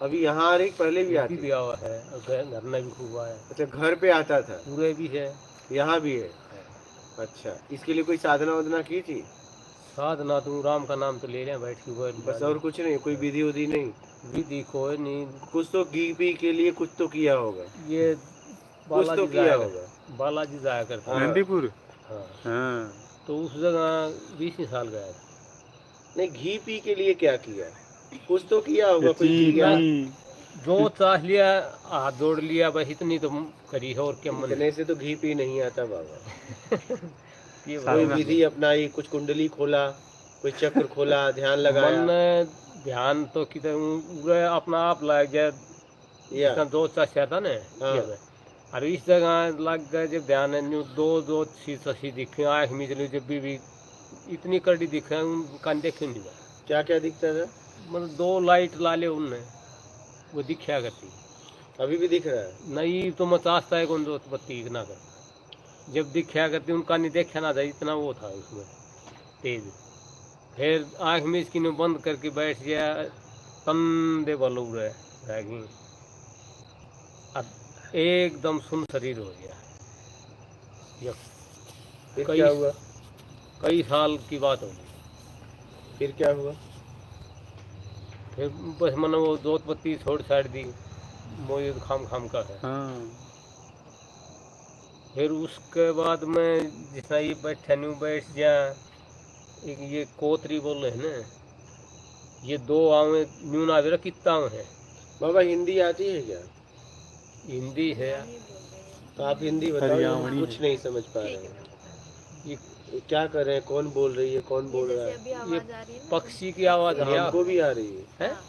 अभी यहाँ आ रही, पहले भी आती? भी आवा है, घर में भी खूब आया, अच्छा, घर पे आता था? पूरे भी है, यहाँ भी है? अच्छा, इसके लिए कोई साधना वाधना की थी? साधना तुम राम का नाम तो ले रहे हैं बैठ के, बस, और कुछ नहीं? कोई विधि उधि नहीं? विधि कोई नहीं। कुछ तो घी पी के लिए कुछ तो किया होगा। ये कुछ तो किया होगा। बालाजी जाया करता हाँ। नंदीपुर। हाँ, हाँ, तो उस जगह 20 साल गया था। नहीं, घी पी के लिए क्या किया? कुछ तो किया होगा, कोई किया। जो चाह लिया, हाथ जोड़ लिया, बस इतनी तो करी है, और क्या मन। इतने से तो घी पी नहीं आता बाबा। ये कोई विधि अपनाई, कुछ कुंडली खोला, कोई चक्र खोला, ध्यान लगाया? मन ध्यान तो किधर अपना आप लग गया, या जितना दो चस्या था ना हाँ। ये में। और इस जगह लग गए जब ध्यान है न्यू दो सी दिखे आँख मिचली जब भी इतनी कड़ी दिखे कान देखे नहीं गया। क्या क्या दिखता था? मतलब दो लाइट लाले उनने वो दिखा करती अभी भी दिख रहा है? नहीं तो मचासता है कौन दो बत्ती ना कर जब दिखा करती उनका नहीं देखा ना था इतना वो था उसमें तेज। फिर आँख में इसकी ने बंद करके बैठ गया तंदे बल उड़े भागी अब एकदम सुन शरीर हो गया। ये फिर कई- क्या हुआ? कई साल की बात होगी। फिर क्या हुआ? फिर बस मैंने वो जोत पत्ती छोड़ छाड़ दी मोये खाम खाम का है। हाँ फिर उसके बाद में जितना ये बैठा न्यू बैठ जा एक ये कोतरी बोल रहे हैं ना ये दो आवे न्यू ना जरा कितना है बाबा हिंदी आती है क्या? हिंदी है तो आप हिंदी बताओ, हरियाणवी हम कुछ नहीं समझ पा रहे ठीक हैं। है। ये क्या कर रहे हैं? कौन बोल रही है? कौन बोल ये रहा जैसे है? अभी आवाज आ रही है ना पक्षी की आवाज है हमको भी आ रही है, हैं? हाँ,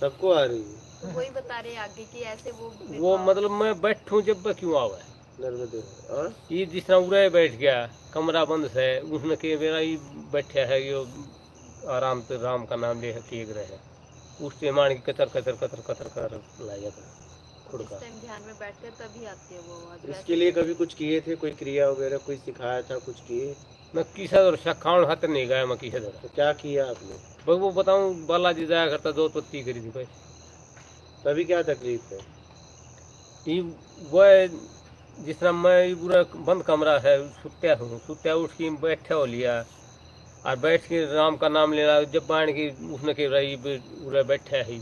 सबको आ रही है। तो वही बता रहे हैं आगे कि ऐसे वो मतलब मैं बैठूं जब मैं क्यों आवे नर्मदे हाँ? ये जिस तरह उड़े बैठ गया कमरा बंद है उसने के मेरा ही बैठा है ये आराम से राम का नाम ले टेक रहे हैं उससे मान के कतर कतर कतर कतर कर लाया था इस खुड़का। टाइम ध्यान में बैठते तभी आती है वो आवाज। इसके लिए कभी कुछ किए थे? कोई क्रिया वगैरह कोई सिखाया था? कुछ किए? मैं किसा दर शखाउन हाथ नहीं गया मैं किसा दर तो क्या किया आपने? बस वो बताऊं बालाजी जाया करता दो पत्ती करी थी भाई तभी क्या तकलीफ है? ये वह जिस तरह मैं ये पूरा बंद कमरा है सुत्या उठ के बैठा हो लिया और बैठ के राम का नाम लेना जब बाण की उसने के रही पूरा बैठा है ही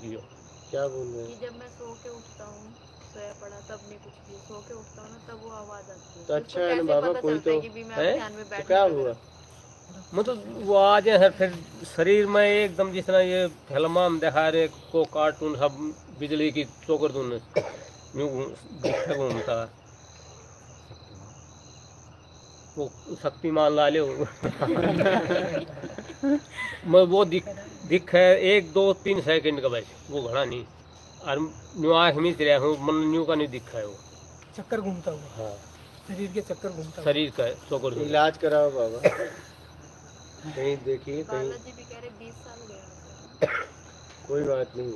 क्या बोल रहे कि हैं? जब मैं सो के उठता हूँ सोया पड़ा तब नहीं कुछ भी सो के उठता हूँ ना तब वो आवाज आती है। तो अच्छा उसको है ना कैसे बाबा, पता कोई चलता है तो- कि भी मैं हैं? ध्यान में तो बैठ क्या हुआ? मतलब वो आ जाए फिर शरीर में एकदम जिस तरह ये फिल्मा में दिखा रहे को कार्टून सब बिजली की चोकर दून यूं दिखता घूमता वो शक्तिमान ला ले मैं वो दिख है 1 2 3 सेकंड का बस वो घड़ा नहीं और न्यू आँख मिच रहा हूँ मन न्यू का नहीं दिखा है वो चक्कर घूमता हुआ, हाँ शरीर के चक्कर घूमता हुआ। शरीर का चोकर दून इलाज कराओ बाबा, कहीं देखिए कहीं। बालाजी भी कह रहे 20 साल गए हैं। कोई बात नहीं,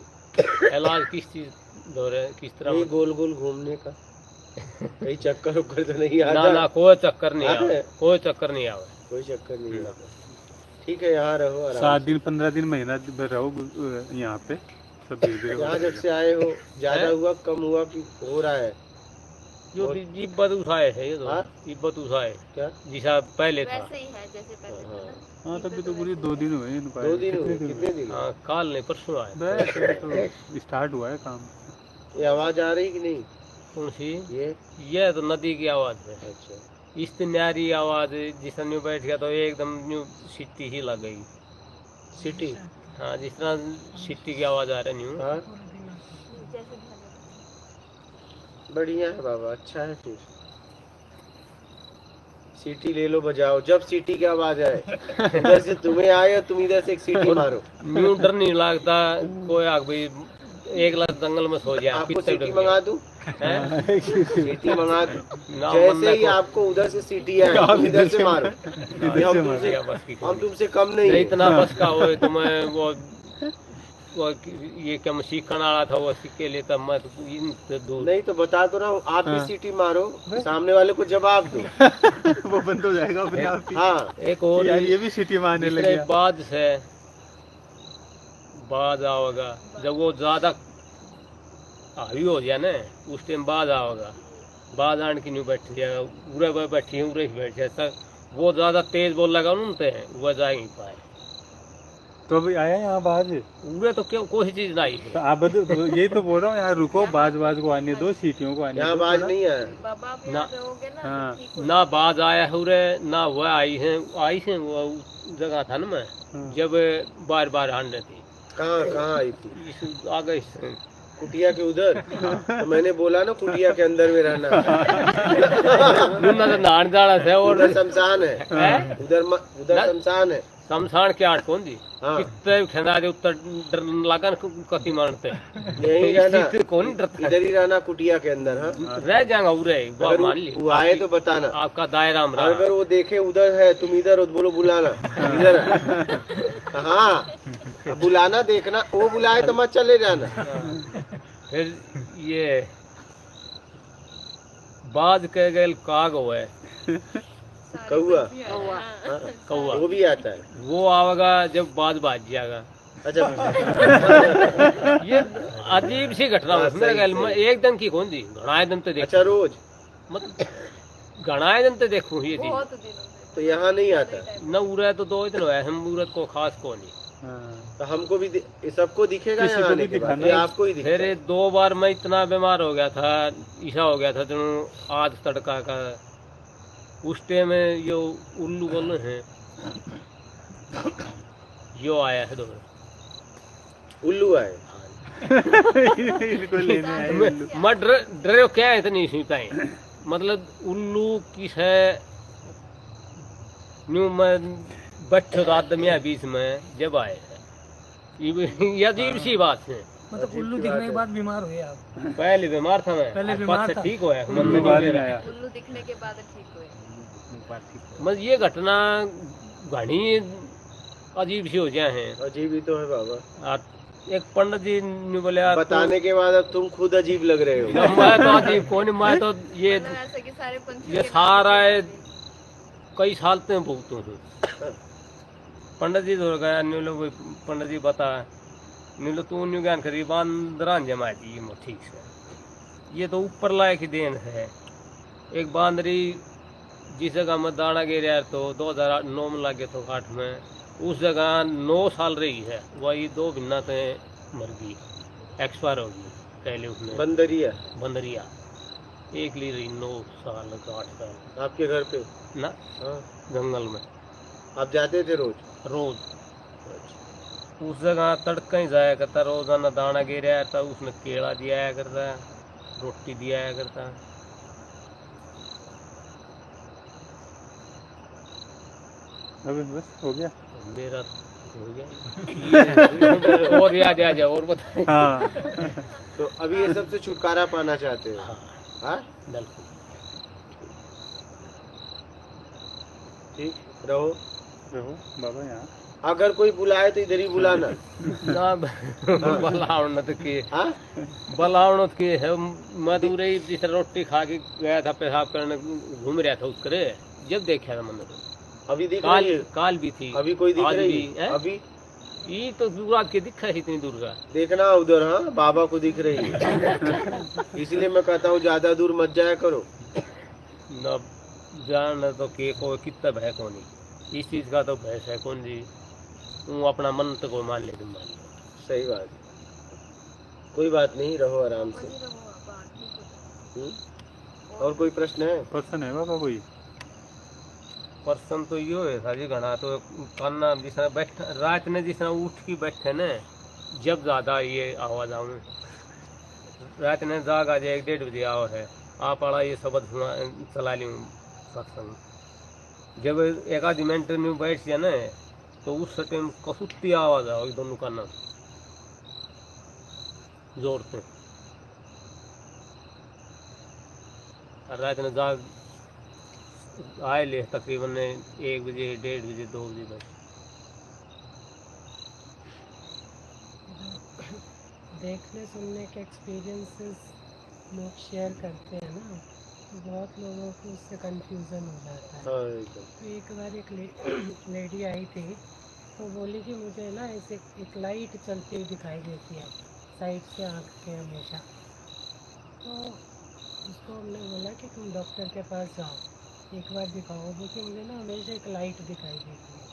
इलाज किस चीज दौरे किस तरह ये गोल गोल घूमने का कहीं चक्कर उक्कर तो नहीं ना आता? ना कोई चक्कर नहीं हाँ? आवे कोई चक्कर नहीं आवे कोई चक्कर नहीं आता। ठीक है, यहाँ रहो आराम 7 दिन 15 दिन महीना भर रहो यहाँ पे सब धीरे से। यहाँ जब से आए हो ज्यादा हैं? हुआ कम हुआ कि हो रहा है? जो इब्बत उठाए है ये तो हाँ? इब्बत उठाए क्या? जिसा पहले था वैसे ही है जैसे पहले था ना। हाँ तभी तो पूरी 2 दिन हुए इनको 2 दिन हुए? कितने दिन? हाँ काल नहीं परसों आए बस तो स्टार्ट हुआ है काम। ये आवाज आ रही कि नहीं? कौन सी ये तो नदी की आवाज है अच्छा, इस न्यारी आवाज जिस न्यू बैठ गया तो एकदम न्यू सिट्टी ही लग गई सिटी। हाँ जिस तरह सिट्टी की आवाज आ रही न्यू हाँ जैसे ध्यान में। बढ़िया है बाबा, अच्छा है। फिर सीटी ले लो, बजाओ। जब सीटी की आवाज आए इधर से तुम्हें आए और तुम इधर से एक सीटी मारो। न्यू डर नहीं लगता कोई आग भाई 1 लाख जंगल में सो जाए आपको कितने सीटी डर मंगा गए? दूं? हैं? सीटी मंगा दूं? ना जैसे मन ही को- आपको उधर से सीटी आए तुम इधर से मारो। ये हम तुमसे क्या बस की हम तुमसे कम नहीं नहीं है। इतना बस का हो तो मैं वो ये क्या मैं सीखने वाला था वो सीख के लेता मैं तो इनसे दूर नहीं तो बता दो ना, आप भी हाँ। सीटी मारो, सामने वाले को जवाब दो। वो बंद हो जाएगा अपने आप ही। हाँ, एक और यार ये भी सिटी मारने लग तीसरे गया। बाद से बाद आओगा जब वो ज्यादा हावी हो जाए ना उस टाइम बाद आओगा बाद आने की नहीं बैठ जाएगा उरे बैठी उरे ही बैठ जाए वो ज्यादा तेज बोल लगा उनते हैं वह जा ही नहीं पाए तो अभी आया यहाँ बाज। उरे तो क्यों कोई चीज नहीं तो है आप यही तो बोल रहा हूँ यहाँ रुको बाज को आने दो सीटियों को आने यहाँ दो बाज थोड़ा। नहीं आया। बाबा आप ना- यहाँ रहोगे ना हाँ। तो ठीक हो ना बाद आया है उरे ना वह आई है वो उस जगह था ना मैं हाँ। जब बार बार हारने थी कहाँ आई थी? इस आ गई कुटिया के उधर? तो मैंने बोला ना कुटिया के अंदर में रहना। नुना तो नान जाड़ा से और उधर शमशान है, हैं? उधर ना- शमशान है। शमशान के आठ कौन जी हाँ। कितने खेदा दे उत्तर डर लगन कति मानते यही रहना, कौन डरता इधर ही रहना कुटिया के अंदर। हाँ, रह जाएगा उरे वो अगर मान ली वो आए तो बताना। आपका दायरा हम रहा अगर वो देखे उधर है, तुम इधर हो तो बोलो बुलाना इधर। हाँ, बुलाना, देखना वो बुलाए तो मत चले जाना। फिर ये बाज कह गए काग हुआ कौआ, हाँ। कौआ वो भी आता है। वो आवेगा जब बाज बाज जाएगा। अच्छा, ये अजीब सी घटना हाँ, है मेरे सही, ख्याल में। सही। एक दिन की कौन दी घणाए दिन तो देख अच्छा रोज मतलब घणाए दिन तो देखूं ये चीज बहुत दिनों से तो यहाँ नहीं आता। न उरे तो दो दिन हुआ हम उरत को खास को नहीं। तो हमको भी सबको दिखेगा किसी यहाँ को आने भी के बाद, दिखाना ये है। आपको ही फिर दिखेगा। ये 2 बार मैं इतना बीमार हो गया था, ऐसा हो गया था तेणु आज तड़का का उस टाइम में यो उल्लू बोले हैं यो आया है 2 उल्लू आए। इनको लेने आए उल्लू। मैं डरे क्या है इतनी सुई पाए मतलब उल्लू किस है न्यू मैं बैठो तो आदमी बीच में जब आए हैं ये अजीब सी बात है। मतलब उल्लू दिखने के बाद बीमार हुए आप? पहले बीमार था मैं पहले आज बीमार बाद से था। ठीक हुआ है उल्लू बाद में आया। उल्लू दिखने के बाद ठीक हुए। मतलब ये घटना घनी अजीब सी हो जाए हैं। अजीब ही तो है बाबा। और एक पंडित जी ने बोले यार बताने के बाद अब तुम खुद अजीब लग रहे हो। मैं तो अजीब कौन मैं तो ये मतलब ऐसा कि सारे पंछी ये सारा है कई साल से भुगतू हूँ। पंडित जी तो गया नीलो पंडित जी बता नीलो तू न्यू ज्ञान करी बांदरान जमा दी ठीक से ये तो ऊपर लायक ही देन है। एक बांदरी जिस जगह में दाना गिरा तो 2009 में लगे तो 8 में उस जगह 9 साल रही है वही 2 भिन्नतें मर गई एक्सपायर हो गई पहले उसने बंदरिया बंदरिया एक ली रही 9 साल 8 साल आपके घर पे? ना हाँ, जंगल में आप जाते थे रोज? रोज उस जगह तड़का ही जाया करता रोजाना दाना गिरा था उसने केला दिया करता रोटी दिया करता। अबे बस हो गया। मेरा हो गया और याद आ जाए और बताए। हाँ तो अभी ये सबसे छुटकारा पाना चाहते हो? हाँ हाँ, बिल्कुल ठीक रहो। रहो बाबा यहाँ। अगर कोई बुलाए तो इधर ही बुलाना। ना बलावण तो के हाँ, बलावण के है मधुरे जिस रोटी खा के गया था पेशाब करने घूम रहा था उसके जब देखा था मैंने अभी दिख काल रही है? काल भी थी अभी कोई दिख आज रही भी, है? हैं? अभी ये तो दूर के दिखा है इतनी दूर का देखना उधर। हाँ, बाबा को दिख रही है। इसलिए मैं कहता हूँ ज्यादा दूर मत जाया करो। न जान तो के को कितना भय कौन ही इस चीज का तो भय है कौन जी तू अपना मन तो को मान ले तुम मान लो। सही बात, कोई बात नहीं, रहो आराम से। वहीं रहो आप, हाँ, ठीक हो। हम्म? और कोई प्रश्न है? पर्सन है बाबा कोई? पर्सन तो यो है साजी घना तो काना जिस तरह बैठ रात ने जिस तरह उठ के बैठे न जब ज्यादा ये आवाज आवे रात ने जाग आ जाए 1-1:30 बजे आओ है आप आड़ा ये शब्द सुना चला ली सत्संग जब एक आधी मिनट में बैठ जाए न तो उस टाइम कसुत्ती आवाज आओ दोनों काना जोर से रात ने जाग आए ले तकरीबन 1 बजे 1:30 बजे 2 बजे तक। देखने सुनने के एक्सपीरियंसेस लोग शेयर करते हैं ना तो बहुत लोगों को उससे कंफ्यूजन हो जाता है। हाँ, एकदम। तो एक बार एक लेडी आई थी तो बोली कि मुझे ना ऐसे एक लाइट चलती हुई दिखाई देती है साइड से आँख के हमेशा। तो उसको हमने बोला कि तुम डॉक्टर के पास जाओ एक बार दिखाओ क्योंकि मुझे ना हमेशा एक लाइट दिखाई देती है।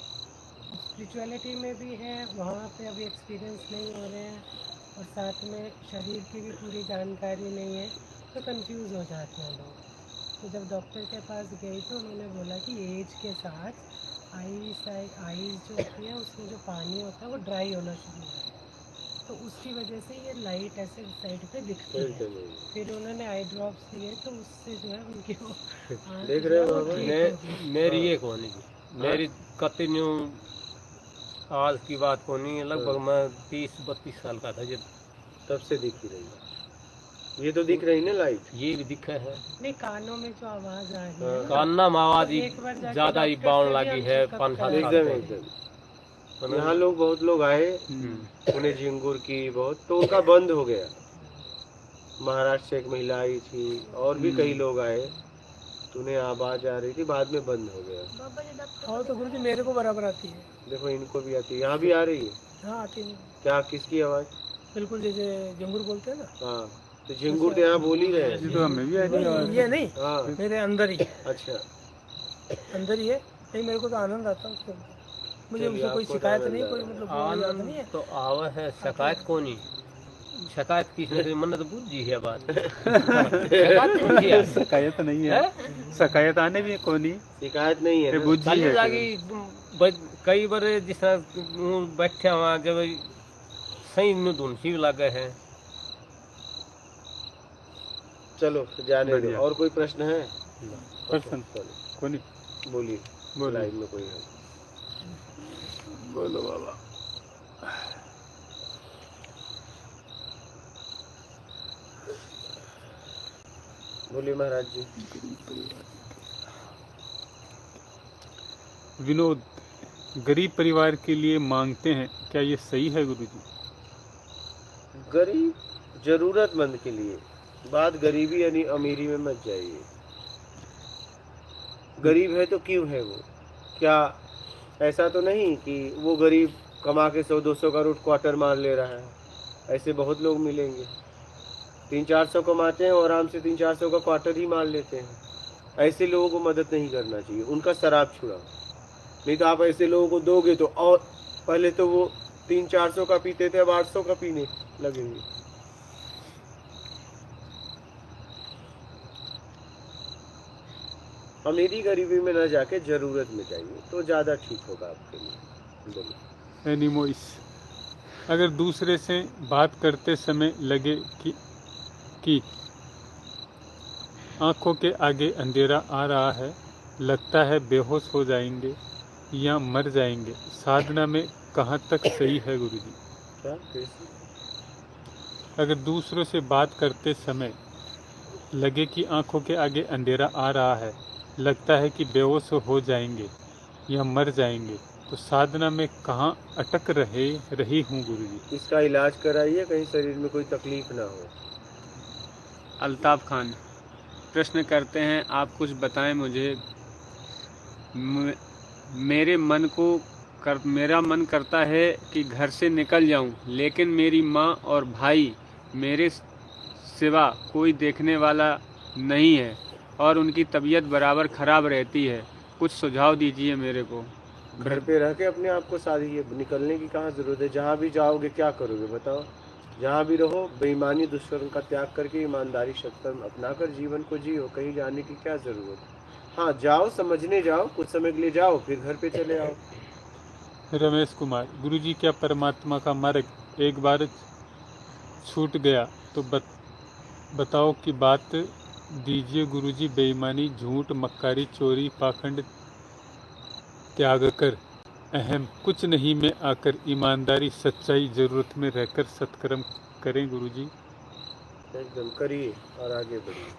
स्पिरिचुअलिटी में भी है वहाँ पे अभी एक्सपीरियंस नहीं हो रहे हैं और साथ में शरीर की भी पूरी जानकारी नहीं है तो कंफ्यूज हो जाते हैं लोग। तो जब डॉक्टर के पास गई तो उन्होंने बोला कि एज के साथ आईज जो होती है उसमें जो पानी होता है वो ड्राई होना शुरू हो जाता है तो उसकी वजह से ये लाइट ऐसे साइड पे दिखती है। फिर उन्होंने आई ड्रॉप्स दिए तो उससे जो है उनकी वो आँख देख रहे हो जो है वो बाबा? ठीक हो गई। मेरी ये कौन है मेरी कंटिन्यू आज की बात को नहीं, लगभग मैं 30-32 साल का था जब। तब से दिख ही रही है। ये तो दिख रही ना लाइट। ये भी दिखा है, नहीं, कानों में जो आवाज आ रही है कान्ना में आवाज एक बार जाके ज्यादा ही डॉक्टर बाउंड से भी लगी हम है। चेकअप 5-7 साल एकदम पहले। एकदम यहाँ लोग बहुत लोग आए पुणे झिंगुर की बहुत, तो उनका बंद हो गया। महाराष्ट्र से एक महिला आई थी और भी कई लोग आए, तो उन्हें आवाज आ रही थी, बाद में बंद हो गया। बाबा जी डॉक्टर और तो गुरु जी मेरे को बराबर आती है। देखो इनको भी आती है, यहाँ भी आ रही है। हाँ आती है, क्या किसकी आवाज? बिल्कुल जैसे जंगूर बोलते हैं ना। हाँ तो झिंगुर तो यहाँ बोल ही रहे हैं। ये तो हमें भी आ रही है। ये नहीं, हाँ मेरे अंदर ही है, अच्छा, अंदर ही है। नहीं मेरे को तो आनंद आता है उसके अंदर। मुझे चलिए, उससे कोई आपको शिकायत तो नहीं, आनंद कोई आ रहा मतलब वो याद नहीं है। आनंद तो आवा है, शिकायत को नहीं। शिकायत किसने तो मन तो बुझी है बात। शिकायत बुझी है। शिकायत नहीं है, शिकायत आने भी को नहीं, शिकायत नहीं है ये ना। बुझी खाली है। जागी कई बार जिस तरह बैठे हुआ जब सही में धुन सी लगे है। चलो जाने दो। बढ़िया। और कोई प्रश्न है? प्रश्न चलो को नहीं। बोलिए, बोलो लाइव में कोई है? बोलो बाबा। बोलिए महाराज जी। विनोद, गरीब परिवार के लिए मांगते हैं, क्या ये सही है गुरुजी? गरीब जरूरतमंद के लिए, बात गरीबी यानी अमीरी में मत जाइए। गरीब है तो क्यों है वो? क्या ऐसा तो नहीं कि वो गरीब कमा के 100-200 का रूट क्वार्टर मार ले रहा है? ऐसे बहुत लोग मिलेंगे 300-400 कमाते हैं और आराम से 300-400 का क्वार्टर ही मार लेते हैं। ऐसे लोगों को मदद नहीं करना चाहिए, उनका शराब छुड़ाओ। नहीं तो आप ऐसे लोगों को दोगे तो और पहले तो वो 300-400 का पीते थे, अब 800 का पीने लगेंगे। अमीरी गरीबी में न जाके जरूरत में जाइए तो ज्यादा ठीक होगा आपके लिए। बोलिए। एनिमोइस, अगर दूसरे से बात करते समय लगे कि आंखों के आगे अंधेरा आ रहा है, लगता है बेहोश हो जाएंगे या मर जाएंगे, साधना में कहाँ तक सही है गुरुजी? क्या कैसे? अगर दूसरों से बात करते समय लगे कि आंखों के आगे अंधेरा आ रहा है, लगता है कि बेहोश हो जाएंगे या मर जाएंगे, तो साधना में कहाँ अटक रही हूँ गुरुजी? इसका इलाज कराइए, कहीं शरीर में कोई तकलीफ ना हो। अल्ताफ खान प्रश्न करते हैं, आप कुछ बताएं मुझे। मेरा मन करता है कि घर से निकल जाऊं, लेकिन मेरी माँ और भाई मेरे सिवा कोई देखने वाला नहीं है और उनकी तबीयत बराबर ख़राब रहती है। कुछ सुझाव दीजिए मेरे को। घर पे रह के अपने आप को साधिए, निकलने की कहाँ जरूरत है? जहाँ भी जाओगे क्या करोगे बताओ? जहाँ भी रहो बेईमानी दुष्कर्म का त्याग करके ईमानदारी सत्कर्म अपनाकर जीवन को जियो। कहीं जाने की क्या जरूरत? हाँ जाओ, समझने जाओ, कुछ समय के लिए जाओ, फिर घर पे चले आओ। रमेश कुमार, गुरुजी, क्या परमात्मा का मार्ग एक बार छूट गया तो बताओ कि बात दीजिए गुरुजी। बेईमानी, झूठ, मक्कारी, चोरी, पाखंड त्याग कर अहम कुछ नहीं में आकर ईमानदारी, सच्चाई, जरूरत में रहकर सत्कर्म करें गुरुजी। एकदम करिए और आगे बढ़िए।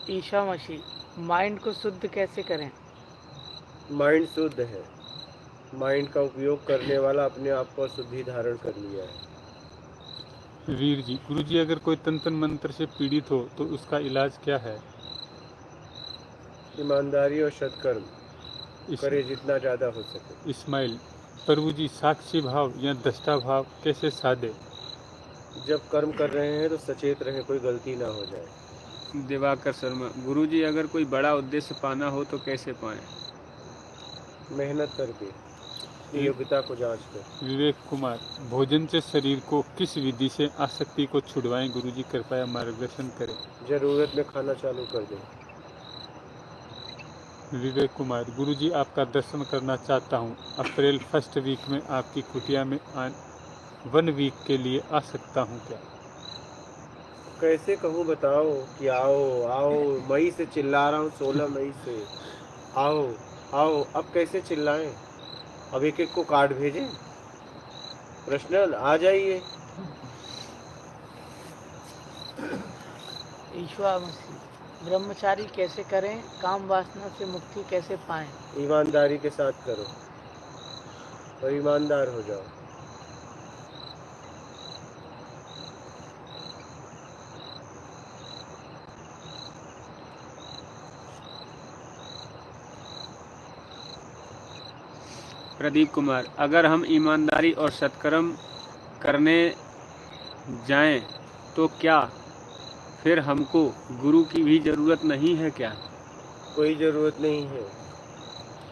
ईशा मसीह, माइंड को शुद्ध कैसे करें? माइंड शुद्ध है, माइंड का उपयोग करने वाला अपने आप को शुद्धि धारण कर लिया है। वीर जी, गुरुजी, अगर कोई तंत्र मंत्र से पीड़ित हो तो उसका इलाज क्या है? ईमानदारी और सत्कर्म करे जितना ज्यादा हो सके। इस्माइल, प्रभु जी, साक्षी भाव या दृष्टा भाव कैसे साधे? जब कर्म कर रहे हैं तो सचेत रहे, कोई गलती ना हो जाए। दिवाकर शर्मा, गुरुजी, अगर कोई बड़ा उद्देश्य पाना हो तो कैसे पाएं? मेहनत करके, योग्यता को जांच कर। विवेक कुमार, भोजन से शरीर को किस विधि से आसक्ति को छुड़वाएं गुरुजी, कृपया मार्गदर्शन करें। जरूरत में खाना चालू कर दें। विवेक कुमार, गुरुजी, आपका दर्शन करना चाहता हूँ। अप्रैल फर्स्ट वीक में आपकी कुटिया में 1 वीक के लिए आ सकता हूँ क्या? कैसे कहूँ बताओ कि आओ आओ। मई से चिल्ला रहा हूँ, 16 मई से। आओ आओ, अब कैसे चिल्लाएं? अब एक एक को कार्ड भेजें? प्रश्न आ जाइए। ईश्वर मसीह, ब्रह्मचारी कैसे करें, काम वासना से मुक्ति कैसे पाएं? ईमानदारी के साथ करो और ईमानदार हो जाओ। प्रदीप कुमार, अगर हम ईमानदारी और सत्कर्म करने जाएं तो क्या फिर हमको गुरु की भी जरूरत नहीं है क्या? कोई जरूरत नहीं है।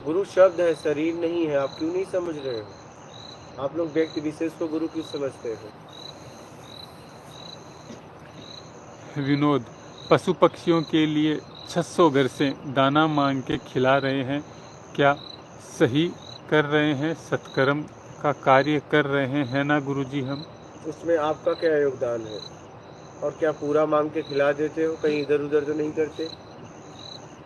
गुरु शब्द है, शरीर नहीं है। आप क्यों नहीं समझ रहे हो? आप लोग व्यक्ति विशेष को गुरु क्यों समझते हो? विनोद, पशु पक्षियों के लिए 600 घर से दाना मांग के खिला रहे हैं, क्या सही कर रहे हैं? सत्कर्म का कार्य कर रहे हैं ना गुरुजी हम? उसमें आपका क्या योगदान है? और क्या पूरा मांग के खिला देते हो? कहीं इधर उधर तो नहीं करते?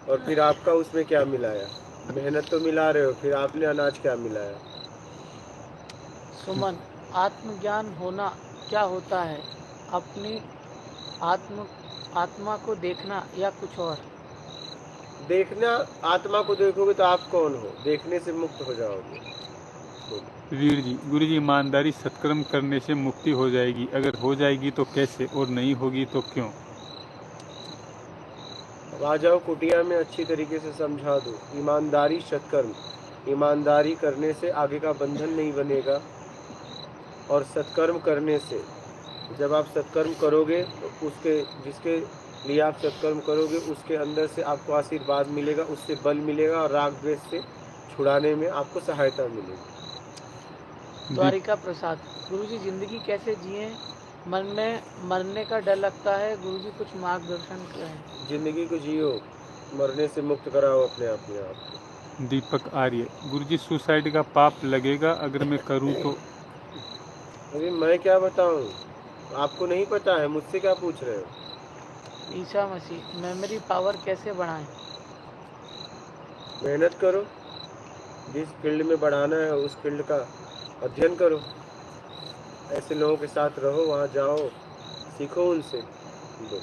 और फिर आपका उसमें क्या मिलाया? मेहनत तो मिला रहे हो, फिर आपने अनाज क्या मिलाया? सुमन, आत्मज्ञान होना क्या होता है? अपनी आत्मा को देखना या कुछ और? देखना, आत्मा को देखोगे तो आप कौन हो? देखने से मुक्त हो जाओगे। वीर जी, गुरुजी, ईमानदारी सत्कर्म करने से मुक्ति हो जाएगी, अगर हो जाएगी तो कैसे, और नहीं होगी तो क्यों? अब आ जाओ कुटिया में, अच्छी तरीके से समझा दो। ईमानदारी सत्कर्म, ईमानदारी करने से आगे का बंधन नहीं बनेगा, और सत्कर्म करने से, जब आप सत्कर्म करोगे तो उसके जिसके लिए आप सत्कर्म करोगे उसके अंदर से आपको आशीर्वाद मिलेगा, उससे बल मिलेगा, और राग द्वेष से छुड़ाने में आपको सहायता मिलेगी। द्वारिका प्रसाद, गुरुजी जिंदगी कैसे जिए? मन में मरने का डर लगता है, गुरुजी कुछ मार्गदर्शन करें। जिंदगी को जियो, मरने से मुक्त कराओ अपने आप में आप। दीपक आर्य, गुरुजी सुसाइड का पाप लगेगा अगर मैं करूं तो? अभी मैं क्या बताऊं? आपको नहीं पता है, मुझसे क्या पूछ रहे हो? ईसा मसीह, मेमोरी पावर कैसे बढ़ाएं? मेहनत करो, जिस फील्ड में बढ़ाना है उस फील्ड का अध्ययन करो, ऐसे लोगों के साथ रहो, वहाँ जाओ, सीखो उनसे। दो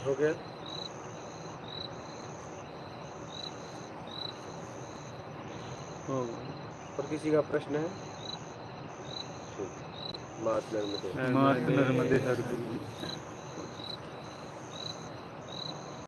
हो गया? और किसी का प्रश्न है? ठीक, मात नर्मदे। मात नर्मदे हर गुरु।